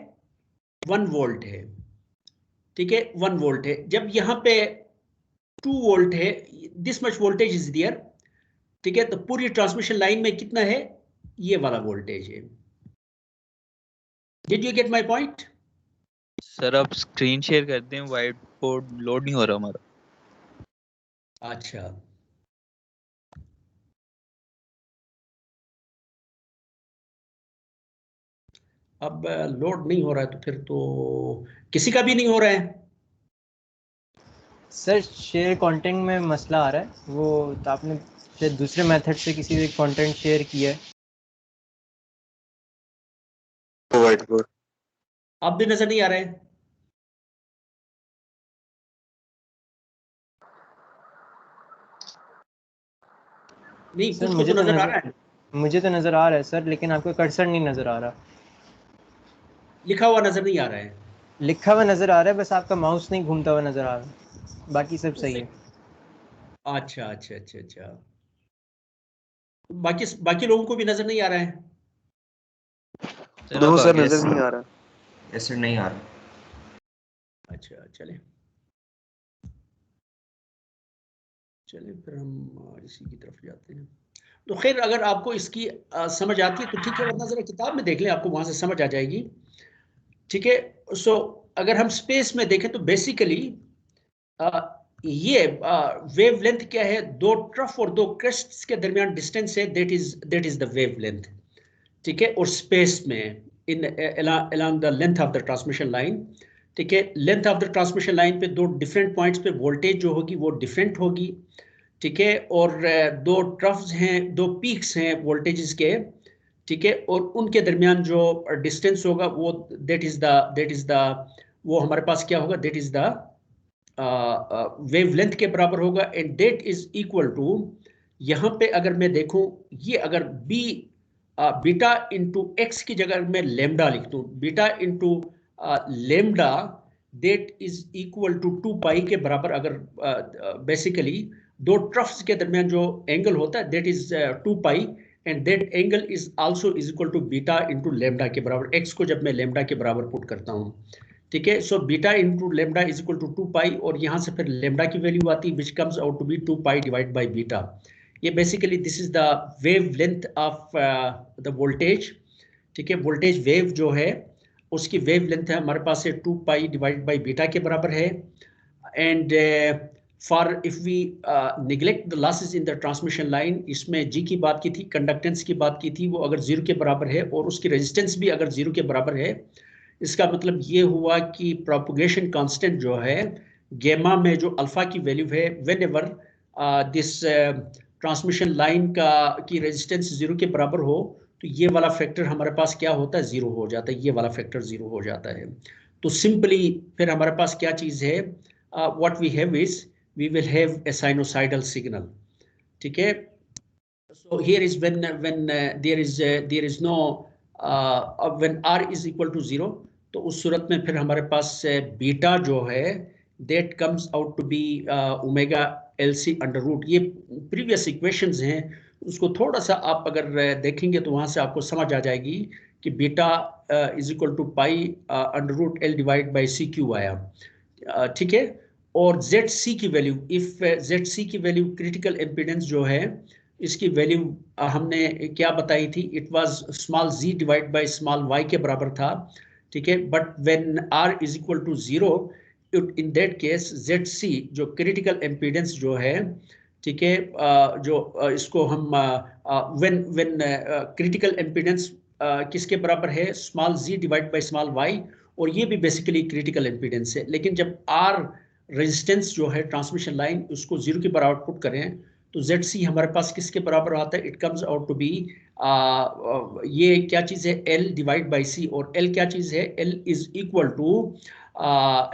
1 वोल्ट है, ठीक है, 1 वोल्ट है। जब यहाँ पे 2 वोल्ट है, दिस मच वोल्टेज इज दियर, ठीक है, तो पूरी ट्रांसमिशन लाइन में कितना है? ये वाला वोल्टेज है। Did you get my point? Sir आप स्क्रीन शेयर करते हैं, व्हाइट बोर्ड लोड नहीं हो रहा हमारा। अच्छा, अब लोड नहीं हो रहा है तो फिर तो किसी का भी नहीं हो रहा है। सर शेयर कंटेंट में मसला आ रहा है, वो तो आपने शायद दूसरे मेथड से किसी से कंटेंट शेयर किया है। व्हाइट बोर्ड आप भी नजर नहीं आ रहे हैं? नहीं, सर कुछ को तो नजर आ रहा है। मुझे तो नज़र आ रहा है सर, लेकिन आपका कर्सर नहीं नज़र आ रहा। लिखा हुआ नजर नहीं आ रहा है। लिखा हुआ नज़र आ रहा है, बस आपका माउस नहीं घूमता हुआ नज़र आ रहा, बाकी सब सही है। अच्छा अच्छा अच्छा अच्छा, बाकी बाकी लोगों को भी नजर नहीं आ रहा है। सर नो अब आ सर गया नजर नहीं आ रहा। ऐसे नहीं आ रहा। अच्छा चले चलिए फिर हम इसी की तरफ जाते हैं। तो खैर अगर आपको इसकी समझ आती है तो ठीक है, वरना जरा किताब में देख लें, आपको वहां से समझ आ जाएगी। ठीक है। सो अगर हम स्पेस में देखें तो बेसिकली ये वेव लेंथ क्या है, दो ट्रफ और दो क्रेस्ट्स के दरमियान डिस्टेंस है, that is the wave length. ठीक है। और स्पेस में in along the length of the transmission line, ठीक है, length of the transmission line पे दो डिफरेंट पॉइंट्स पे वोल्टेज जो होगी वो डिफरेंट होगी। ठीक है। और दो ट्रफ्स हैं, दो पीक्स हैं वोल्टेजेस के। ठीक है। और उनके दरमियान जो डिस्टेंस होगा वो दैट इज द वो हमारे पास क्या होगा, that is the wave length के बराबर होगा। And that is equal to, यहाँ पे अगर मैं देखूं, ये अगर बी बीटा इंटू एक्स की जगह मैं लेमडा लिख दूं, beta into lambda, that is equal to 2 pi के बराबर। अगर बेसिकली दो ट्रफ्स के दरमियान जो एंगल होता है that is 2 pi, and that angle is also is equal to beta into lambda के बराबर, एक्स को जब मैं लेमडा के बराबर पुट करता हूँ। ठीक है। So beta into lambda is equal to 2 pi, और यहाँ से फिर लेमडा की वैल्यू आती है which comes out to be 2 pi divide by beta. ये basically this is the wave length of the voltage. ठीक है। वोल्टेज वेव जो है उसकी वेव लेंथ है हमारे पास है 2 पाई डिवाइड बाई बीटा के बराबर है। And for if we neglect the losses in the transmission line, इसमें जी की बात की थी, कंडक्टेंस की बात की थी, वो अगर जीरो के बराबर है और उसकी रेजिस्टेंस भी अगर जीरो के बराबर है, इसका मतलब ये हुआ कि प्रोपगेशन कांस्टेंट जो है गेमा में जो अल्फा की वैल्यू है, when ever this transmission line का की रेजिस्टेंस जीरो के बराबर हो, तो ये वाला फैक्टर हमारे पास क्या होता है, जीरो हो जाता है, ये वाला फैक्टर जीरो हो जाता है। तो सिंपली फिर हमारे पास क्या चीज है, what we have is we will have a sinusoidal signal. ठीक है। So here is when there is no when r is equal to 0, तो उस सूरत में फिर हमारे पास बीटा जो है that comes out to be omega L C under root. ये प्रीवियस इक्वेशंस हैं, उसको थोड़ा सा आप अगर देखेंगे तो वहां से आपको समझ आ जाएगी कि beta is equal to pi under root L divide by C क्यू आया। ठीक है। और जेड सी की वैल्यू, इफ जेड सी की वैल्यू क्रिटिकल एम्पीडेंस जो है इसकी वैल्यू हमने क्या बताई थी, it was small z divide by small y के बराबर था। ठीक है। But when r is equal to 0, in that case zc जो क्रिटिकल एम्पीडेंस जो है, ठीक है, जो इसको हम व्हेन व्हेन क्रिटिकल एम्पीडेंस किसके बराबर है, small z divide by small y, और ये भी बेसिकली क्रिटिकल एम्पीडेंस है। लेकिन जब r रेजिस्टेंस जो है ट्रांसमिशन लाइन उसको 0 के बराबर पुट करें तो ZC हमारे पास किसके बराबर आता है, it comes out to be ये क्या चीज है, L डिवाइड बाई C, और L क्या चीज है, L is equal to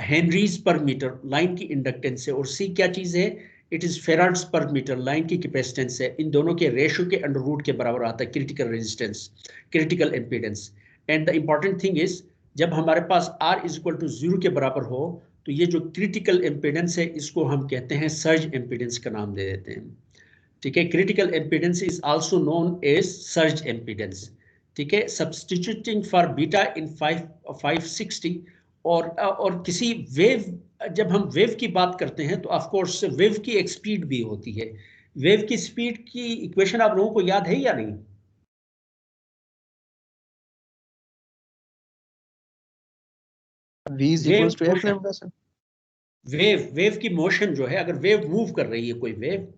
henries per metre line की इंडक्टेंस है, और C क्या चीज है, इट इज फेराड्स पर मीटर लाइन की कैपेसिटेंस है। इन दोनों के रेशियो के अंडर रूट के बराबर आता है critical resistance, critical impedance. And the important thing is जब हमारे पास R इज इक्वल टू 0 के बराबर हो तो ये जो क्रिटिकल एम्पीडेंस है इसको हम कहते हैं सर्ज एम्पीडेंस का नाम दे देते हैं। ठीक है। Critical impedance is also known as surge impedance. ठीक है। सब्सटीट्यूटिंग फॉर बीटा इन 560, और किसी वेव, जब हम वेव की बात करते हैं तो ऑफ कोर्स वेव की एक स्पीड भी होती है। वेव की स्पीड की इक्वेशन आप लोगों को याद है या नहीं? v is equals to f lambda sir। Wave की मोशन जो है, अगर वेव मूव कर रही है कोई वेव,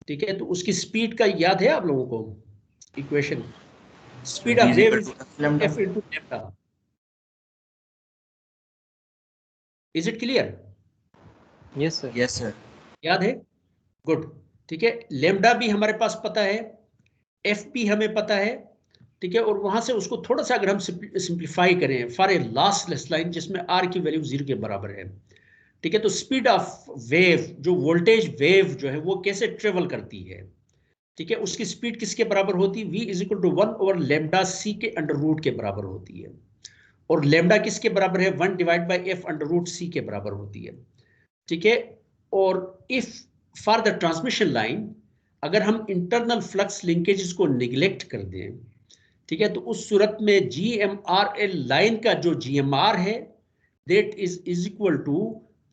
ठीक है, तो उसकी स्पीड का याद है आप लोगों को equation? Speed of wave is f into lambda। Is it clear? Yes sir. Yes sir. याद है? गुड। ठीक है, लेमडा भी हमारे पास पता है, एफ भी हमें पता है। ठीक है, और वहां से उसको थोड़ा सा अगर हम सिंप्लीफाई करें फॉर ए लॉसलेस लाइन जिसमें आर की वैल्यू 0 के बराबर है। ठीक है, तो स्पीड ऑफ वेव, जो वोल्टेज वेव जो है वो कैसे ट्रेवल करती है, ठीक है, उसकी स्पीड किसके बराबर होती है? v is equal to 1 over lambda c के अंडर रूट के बराबर होती है। और लेमडा किसके बराबर है? 1 divide by f under root c के बराबर होती है। ठीक है, और if for the transmission line अगर हम इंटरनल फ्लक्स लिंकेजेस को निगलेक्ट कर दें, ठीक है, तो उस सूरत में GMRL लाइन का जो GMR है that is equal to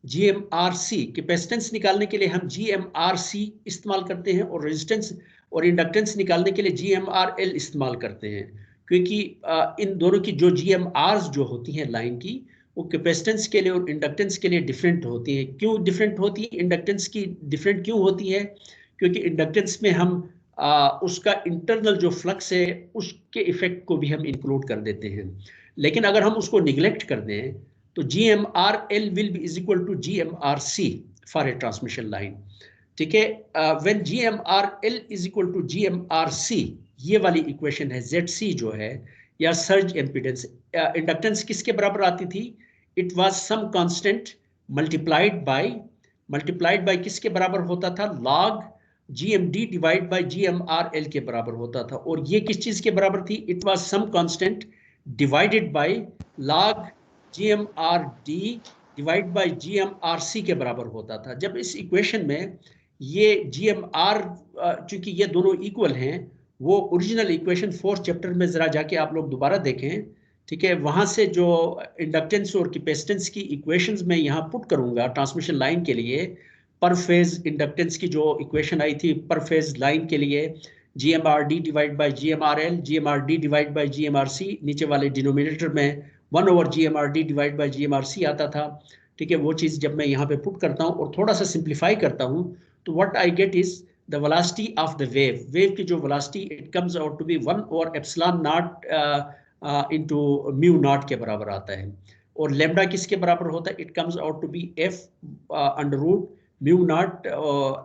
GMRC। Capacitance निकालने के लिए हम GMRC इस्तेमाल करते हैं और रेजिस्टेंस और इंडक्टेंस निकालने के लिए GMRL इस्तेमाल करते हैं, क्योंकि इन दोनों की जो GMRs जो होती हैं लाइन की, वो कैपेसिटेंस के लिए और इंडक्टेंस के लिए डिफरेंट होती है। क्यों डिफरेंट होती है? इंडक्टेंस की डिफरेंट क्यों होती है? क्योंकि इंडक्टेंस में हम उसका इंटरनल जो फ्लक्स है उसके इफेक्ट को भी हम इंक्लूड कर देते हैं। लेकिन अगर हम उसको निगलेक्ट कर दें तो GMRL will be is equal to GMRC for a transmission line. ठीक है, when GMRL is equal to GMRC, ये वाली इक्वेशन है ZC जो है, या सर्ज एम्पीडेंस, इंडक्टेंस किसके बराबर आती थी? It was some constant multiplied by किसके बराबर होता था? log GMD divide by GMRL के बराबर होता था। और ये किस चीज के बराबर थी? It was some constant divided by log GMRD divide by GMRC के बराबर होता था। जब इस इक्वेशन में ये GMR, चूंकि ये दोनों इक्वल हैं, वो ओरिजिनल इक्वेशन 4th चैप्टर में जरा जाके आप लोग दोबारा देखें। ठीक है, वहां से जो इंडक्टेंस और कैपेसिटेंस की इक्वेशंस में यहाँ पुट करूंगा ट्रांसमिशन लाइन के लिए, पर फेज इंडक्टेंस की जो इक्वेशन आई थी पर फेज लाइन के लिए, GMRD divide by GMRL, GMRD divide by GMRC, नीचे वाले डिनोमिनेटर में 1 over GMRD divide by GMRC आता था। ठीक है, वो चीज़ जब मैं यहाँ पे पुट करता हूँ और थोड़ा सा सिंप्लीफाई करता हूँ, तो what I get is the velocity of the wave की जो velocity, it comes out to be 1 over epsilon naught into mu naught के बराबर आता है। और लेमडा किसके बराबर होता है? It comes out to be f under root mu naught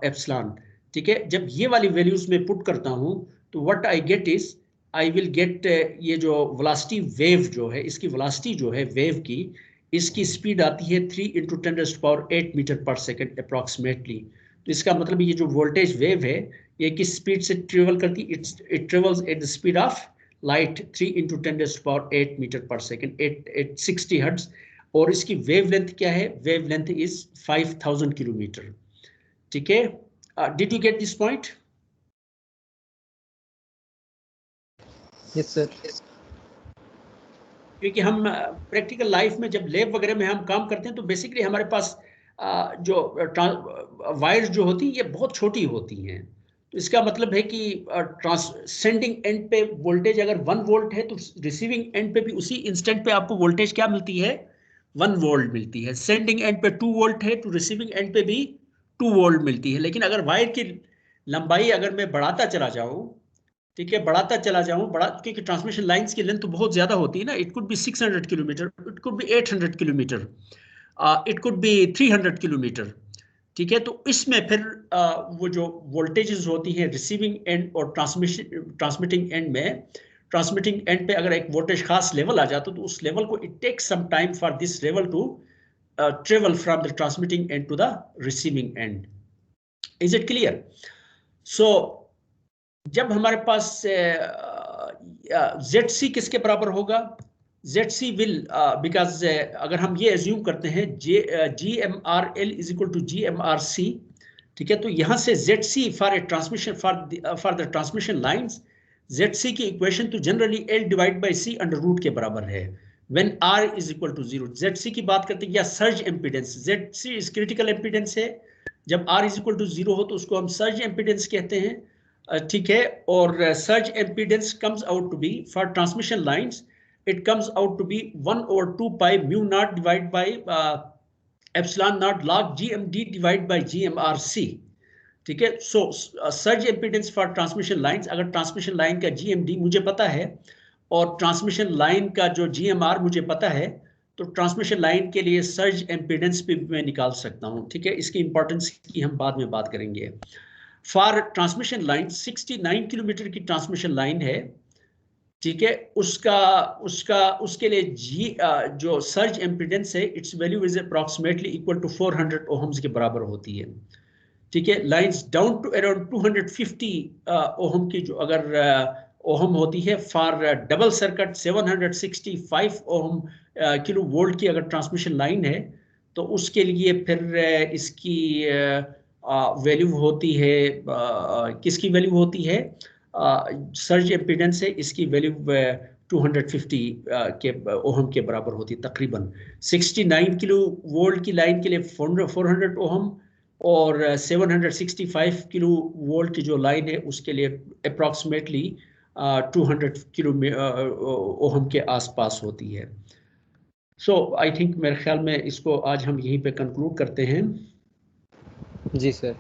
epsilon. ठीक है, जब ये वाली वैल्यूज में पुट करता हूँ तो what I get is I will get ये जो वेलोसिटी वेव जो है, इसकी वेलोसिटी जो है वेव की, इसकी स्पीड आती है 3 × 10⁸ मीटर पर सेकेंड अप्रॉक्सीमेटली। तो इसका मतलब ये जो वोल्टेज वेव है ये किस स्पीड से ट्रेवल करती है? It travels at the speed of light 3 × 10⁸ metre per second, 860 hertz. और इसकी वेवलेंथ क्या है? Wavelength is 5000 kilometre. ठीक है, did you get this point? Yes sir. क्योंकि हम प्रैक्टिकल लाइफ में जब लैब वगैरह में हम काम करते हैं तो बेसिकली हमारे पास जो वायर्स जो होती हैं ये बहुत छोटी होती हैं। तो इसका मतलब है कि सेंडिंग एंड पे वोल्टेज अगर 1 वोल्ट है तो रिसीविंग एंड पे भी उसी इंस्टेंट पे आपको वोल्टेज क्या मिलती है? 1 वोल्ट मिलती है। सेंडिंग एंड पे 2 वोल्ट है तो रिसीविंग एंड पे भी 2 वोल्ट मिलती है। लेकिन अगर वायर की लंबाई अगर मैं बढ़ाता चला जाऊं, ठीक है, बढ़ाता चला जाऊं, क्योंकि ट्रांसमिशन लाइंस की लेंथ तो बहुत ज्यादा होती है ना, it could be 600 kilometre, it could be 800 kilometre, it could be 300 kilometre. ठीक है, तो इसमें फिर वो जो वोल्टेजेस होती हैं रिसीविंग एंड और ट्रांसमिटिंग एंड में, ट्रांसमिटिंग एंड पे अगर एक वोल्टेज खास लेवल आ जाता तो उस लेवल को it takes some time for this level to travel from the transmitting end to the receiving end. Is it clear? So जब हमारे पास ZC किसके बराबर होगा? ZC विल बिकॉज अगर हम ये एज्यूम करते हैं GMRL is equal to GMRC, ठीक है, तो यहाँ से ZC for a transmission for the transmission lines, ZC की इक्वेशन तो generally L divide by C under root के बराबर है when R is equal to 0। ZC की बात करते हैं या surge impedance, ZC is critical impedance है, जब R इज इक्वल टू 0 हो तो उसको हम सर्ज एम्पीडेंस कहते हैं। ठीक है, और surge impedance comes out to be for transmission lines, it comes out to be 1 over 2 pi mu nought divide by epsilon nought log GMD divide by GMRC। ठीक है, so surge impedance for transmission lines, अगर transmission line का GMD मुझे पता है और transmission line का जो GMR मुझे पता है, तो ट्रांसमिशन लाइन के लिए सर्ज एम्पीडेंस भी मैं निकाल सकता हूँ, ठीक है। इसकी इंपॉर्टेंस की हम बाद में बात करेंगे। फॉर ट्रांसमिशन लाइन 69 किलोमीटर की ट्रांसमिशन लाइन है, ठीक है। उसके लिए जो सर्ज एम्पीडेंस है, it's value is approximately equal to 400 ohms के बराबर होती है, ठीक है। Lines down to around 250 ohm की जो अगर ओहम होती है, for double circuit 765 ohm kilo volt की अगर ट्रांसमिशन लाइन है, तो उसके लिए फिर इसकी वैल्यू होती है, किसकी वैल्यू होती है, सर्ज एम्पीडेंस है, इसकी वैल्यू 250 के ओहम के बराबर होती है तकरीबन। 69 किलो वोल्ट की लाइन के लिए 400 ओहम और 765 किलो वोल्ट की जो लाइन है उसके लिए अप्रॉक्सीमेटली 200 किलो ओहम के आसपास होती है। सो आई थिंक मेरे ख्याल में इसको आज हम यहीं पे कंक्लूड करते हैं। जी सर।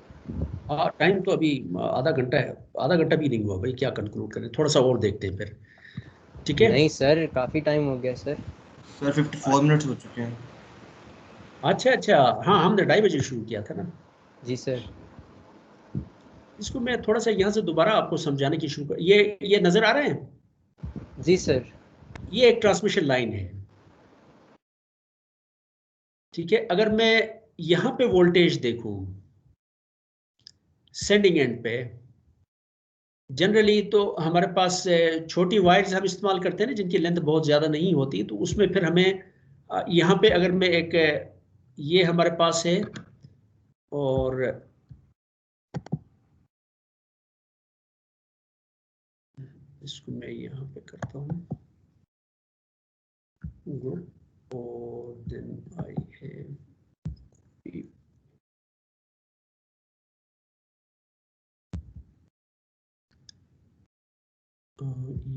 टाइम तो अभी आधा घंटा है, आधा घंटा भी नहीं हुआ भाई, क्या कंक्लूड करें, थोड़ा सा और देखते हैं फिर, ठीक है। नहीं सर, काफी टाइम हो गया सर। सर 54 मिनट्स हो चुके हैं। अच्छा, हाँ हमने 2:30 बजे शुरू किया था ना। जी सर। इसको मैं थोड़ा सा यहाँ से दोबारा आपको समझाने की शुरू कर, ये नजर आ रहे हैं? जी सर। ये एक ट्रांसमिशन लाइन है, ठीक है। अगर मैं यहाँ पे वोल्टेज देखूं सेंडिंग एंड पे, जनरली तो हमारे पास छोटी वायर्स हम इस्तेमाल करते हैं ना, जिनकी लेंथ बहुत ज़्यादा नहीं होती, तो उसमें फिर हमें यहाँ पे अगर मैं एक ये हमारे पास है और इसको मैं यहाँ पे करता हूँ ग्रुप, और देन आई हैव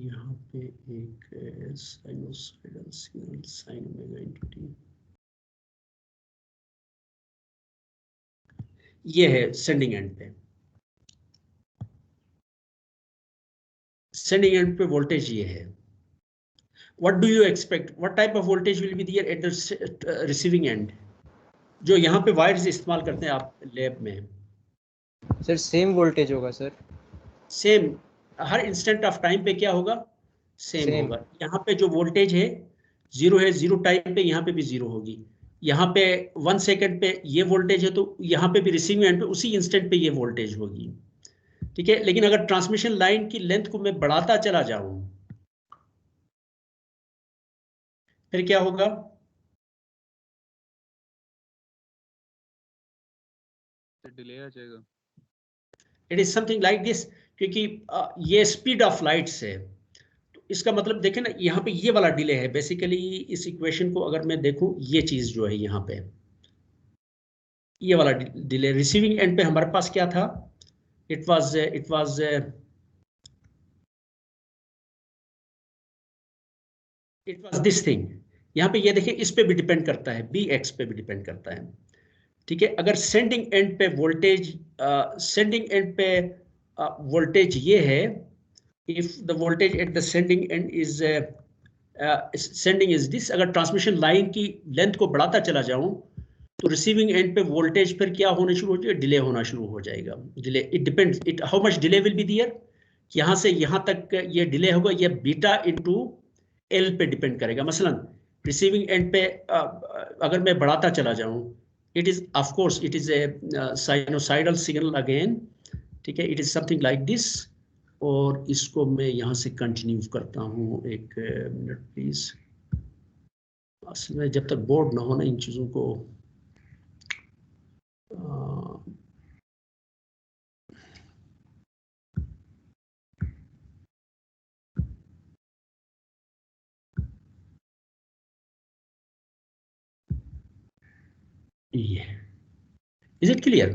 यहाँ पे एक sinusoidal signal sine omega into T, ये है सेंडिंग एंड पे। सेंडिंग एंड पे वोल्टेज ये है। What do you expect, what type of voltage will be there at the receiving end, जो यहाँ पे वायर्स इस्तेमाल करते हैं आप लैब में? सर सेम वोल्टेज होगा sir. Same, her instant of time पे क्या होगा, सेम Same. होगा। यहाँ पे जो वोल्टेज है जीरो है, जीरो टाइम पे यहाँ पे भी जीरो होगी। यहाँ पे 1 सेकंड पे ये वोल्टेज है, तो यहाँ पे भी रिसीविंग एंड पे उसी इंस्टेंट पे ये वोल्टेज होगी, ठीक है। लेकिन अगर ट्रांसमिशन लाइन की लेंथ को मैं बढ़ाता चला जाऊं, फिर क्या होगा? डिले आ जाएगा। It is something like this, क्योंकि ये स्पीड ऑफ लाइट्स है, तो इसका मतलब देखें ना, यहाँ पे ये वाला डिले है बेसिकली। इस इक्वेशन को अगर मैं देखूं, ये चीज जो है यहाँ पे, ये वाला डिले रिसीविंग एंड पे हमारे पास क्या था, इट वाज दिस थिंग। यहाँ पे ये देखिए, इस पे भी डिपेंड करता है, बी एक्स पे भी डिपेंड करता है, ठीक है। अगर सेंडिंग एंड पे वोल्टेज ये है, if the voltage at the sending end is this, अगर ट्रांसमिशन लाइन की लेंथ को बढ़ाता चला जाऊं, तो रिसीविंग एंड पे वोल्टेज फिर क्या होने शुरू हो जाएगा, डिले होना शुरू हो जाएगा। Delay, it depends, it how much delay will be there, यहाँ से यहाँ तक ये डिले होगा, ये बीटा इंटू एल पे डिपेंड करेगा। मसलन रिसीविंग एंड पे अगर मैं बढ़ाता चला जाऊं, it is of course it is a sinusoidal signal again, ठीक है। It is something like this, और इसको मैं यहाँ से कंटिन्यू करता हूँ, एक मिनट प्लीज। असल में जब तक बोर्ड ना हो ना इन चीज़ों को, ये इज इट क्लियर?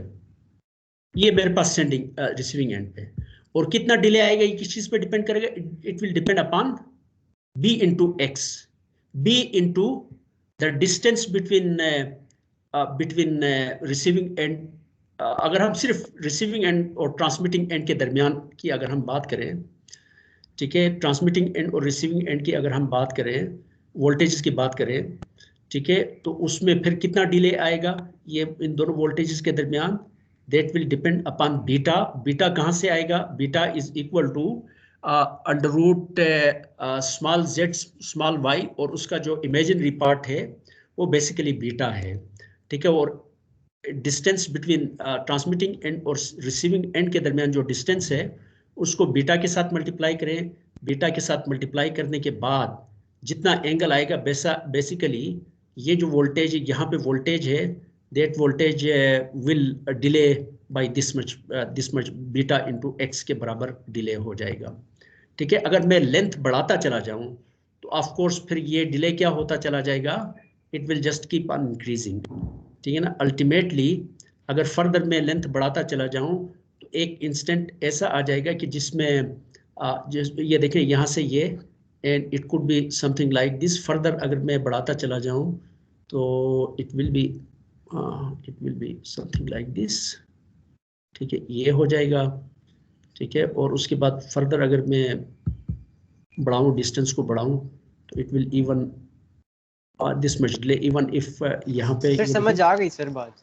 ये मेरे पास सेंडिंग रिसीविंग एंड पे, और कितना डिले आएगा ये किस चीज पे डिपेंड करेगा, it will depend upon B into X, B into the distance between receiving end. अगर हम सिर्फ रिसीविंग एंड और ट्रांसमिटिंग एंड के दरमियान की अगर हम बात करें, ठीक है, ट्रांसमिटिंग एंड और रिसीविंग एंड की अगर हम बात करें, वोल्टेज की बात करें, ठीक है, तो उसमें फिर कितना डिले आएगा ये इन दोनों वोल्टेजेस के दरमियान, that will depend upon beta. Beta कहाँ से आएगा? Beta is equal to under root small Z small Y, और उसका जो इमेजिनरी पार्ट है वो बेसिकली बीटा है। ठीक है, और डिस्टेंस बिटवीन ट्रांसमिटिंग एंड और रिसीविंग एंड के दरमियान जो डिस्टेंस है उसको बीटा के साथ मल्टीप्लाई करें। बीटा के साथ मल्टीप्लाई करने के बाद जितना एंगल आएगा बेसिकली ये जो वोल्टेज यहाँ पे वोल्टेज है, that voltage will delay by this much beta into X के बराबर डिले हो जाएगा। ठीक है, अगर मैं लेंथ बढ़ाता चला जाऊं तो ऑफ कोर्स फिर ये डिले क्या होता चला जाएगा, it will just keep on increasing. ठीक है ना, अल्टीमेटली अगर फर्दर मैं लेंथ बढ़ाता चला जाऊं तो एक इंस्टेंट ऐसा आ जाएगा कि जिसमें ये देखें यहाँ से ये, and it could be something like this. Further अगर मैं बढ़ाता चला जाऊं तो it will be something like this. ठीक है, ये हो जाएगा। ठीक है, और उसके बाद फर्दर अगर मैं बढ़ाऊं, डिस्टेंस को बढ़ाऊं तो it will even this much delay, even if यहाँ पे सर समझ आ गई सर बात,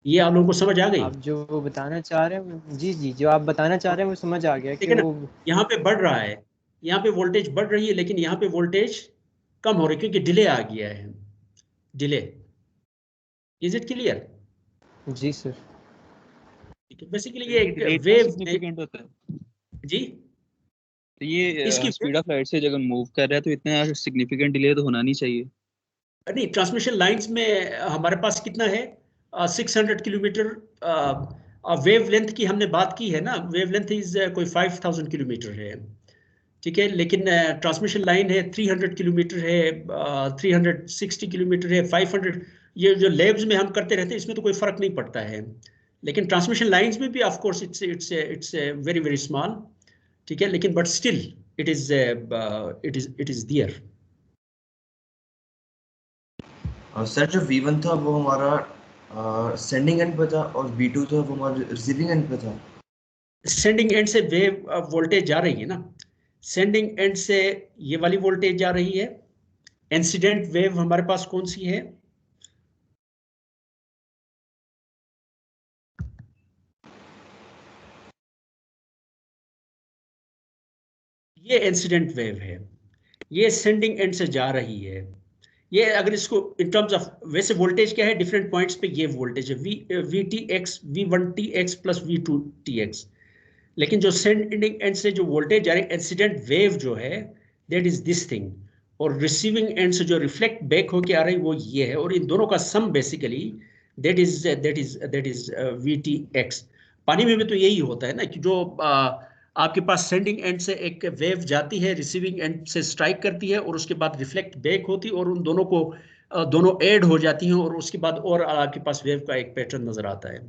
ये आप लोगों को समझ आ गई? आप जो बताना चाह रहे हैं, जी जी जो आप बताना चाह रहे हैं वो समझ आ गया कि वो यहाँ पे बढ़ रहा है, यहाँ पे वोल्टेज बढ़ रही है, लेकिन यहाँ पे वोल्टेज कम हो रही है क्योंकि डिले आ गया है। Delay, is it clear? जी सर। बेसिकली ये एक डिले वेव सिग्निफिकेंट होता है जी, तो ये इसकी स्पीड ऑफ लाइट से अगर मूव कर रहा है तो इतना सिग्निफिकेंट डिले तो होना नहीं चाहिए। नहीं, ट्रांसमिशन लाइंस में हमारे पास कितना है 600 किलोमीटर वेव लेंथ की हमने बात की है ना। वेव लेंथ इज कोई 5000 किलोमीटर है। ठीक है, लेकिन ट्रांसमिशन लाइन है 300 किलोमीटर है, 360 किलोमीटर है, 500। ये जो लैब्स में हम करते रहते हैं इसमें तो कोई फर्क नहीं पड़ता है, लेकिन ट्रांसमिशन लाइंस में भी of course it's very very small. ठीक है, लेकिन but still it is there. Sir जो V1 था वो हमारा सेंडिंग एंड पे था और V2 था वो हमारे रिसीविंग एंड पे था। सेंडिंग एंड से वेव वोल्टेज जा रही है ना, सेंडिंग एंड से ये वाली वोल्टेज जा रही है। इंसिडेंट वेव हमारे पास कौन सी है? ये इंसिडेंट वेव है, ये सेंडिंग एंड से जा रही है। ये अगर इसको इन टर्म्स ऑफ वैसे वोल्टेज क्या है डिफरेंट पॉइंट्स पे, ये वोल्टेज है we T x V1 TX plus V2 TX। लेकिन जो सेंडिंग एंड से जो वोल्टेज जा रही है इंसिडेंट वेव जो है दैट इज दिस थिंग, और रिसीविंग एंड से जो रिफ्लेक्ट बैक होके आ रही वो ये है, और इन दोनों का सम बेसिकली दैट इज VTX। पानी में भी तो यही होता है ना कि जो आपके पास सेंडिंग एंड से एक वेव जाती है, रिसीविंग एंड से स्ट्राइक करती है, और उसके बाद रिफ्लेक्ट बैक होती है, और उन दोनों को दोनों ऐड हो जाती हैं, और उसके बाद और आपके पास वेव का एक पैटर्न नजर आता है।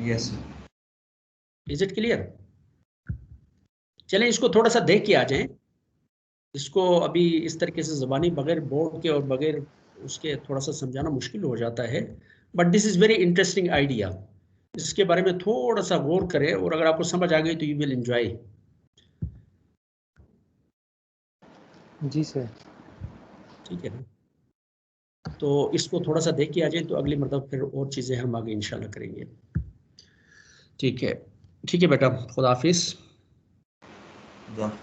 Yes is it clear? चलें इसको थोड़ा सा देख के आ जाएं। इसको अभी इस तरीके से ज़बानी बगैर बोर्ड के और बगैर उसके थोड़ा सा समझाना मुश्किल हो जाता है, but this is very interesting idea. इसके बारे में थोड़ा सा गौर करें, और अगर आपको समझ आ गई तो यू विल एंजॉय। जी सर। ठीक है ना, तो इसको थोड़ा सा देख के आ जाए तो अगली मरतबा फिर और चीज़ें हम आगे इंशाल्लाह करेंगे। ठीक है, ठीक है बेटा, खुदा हाफिज़।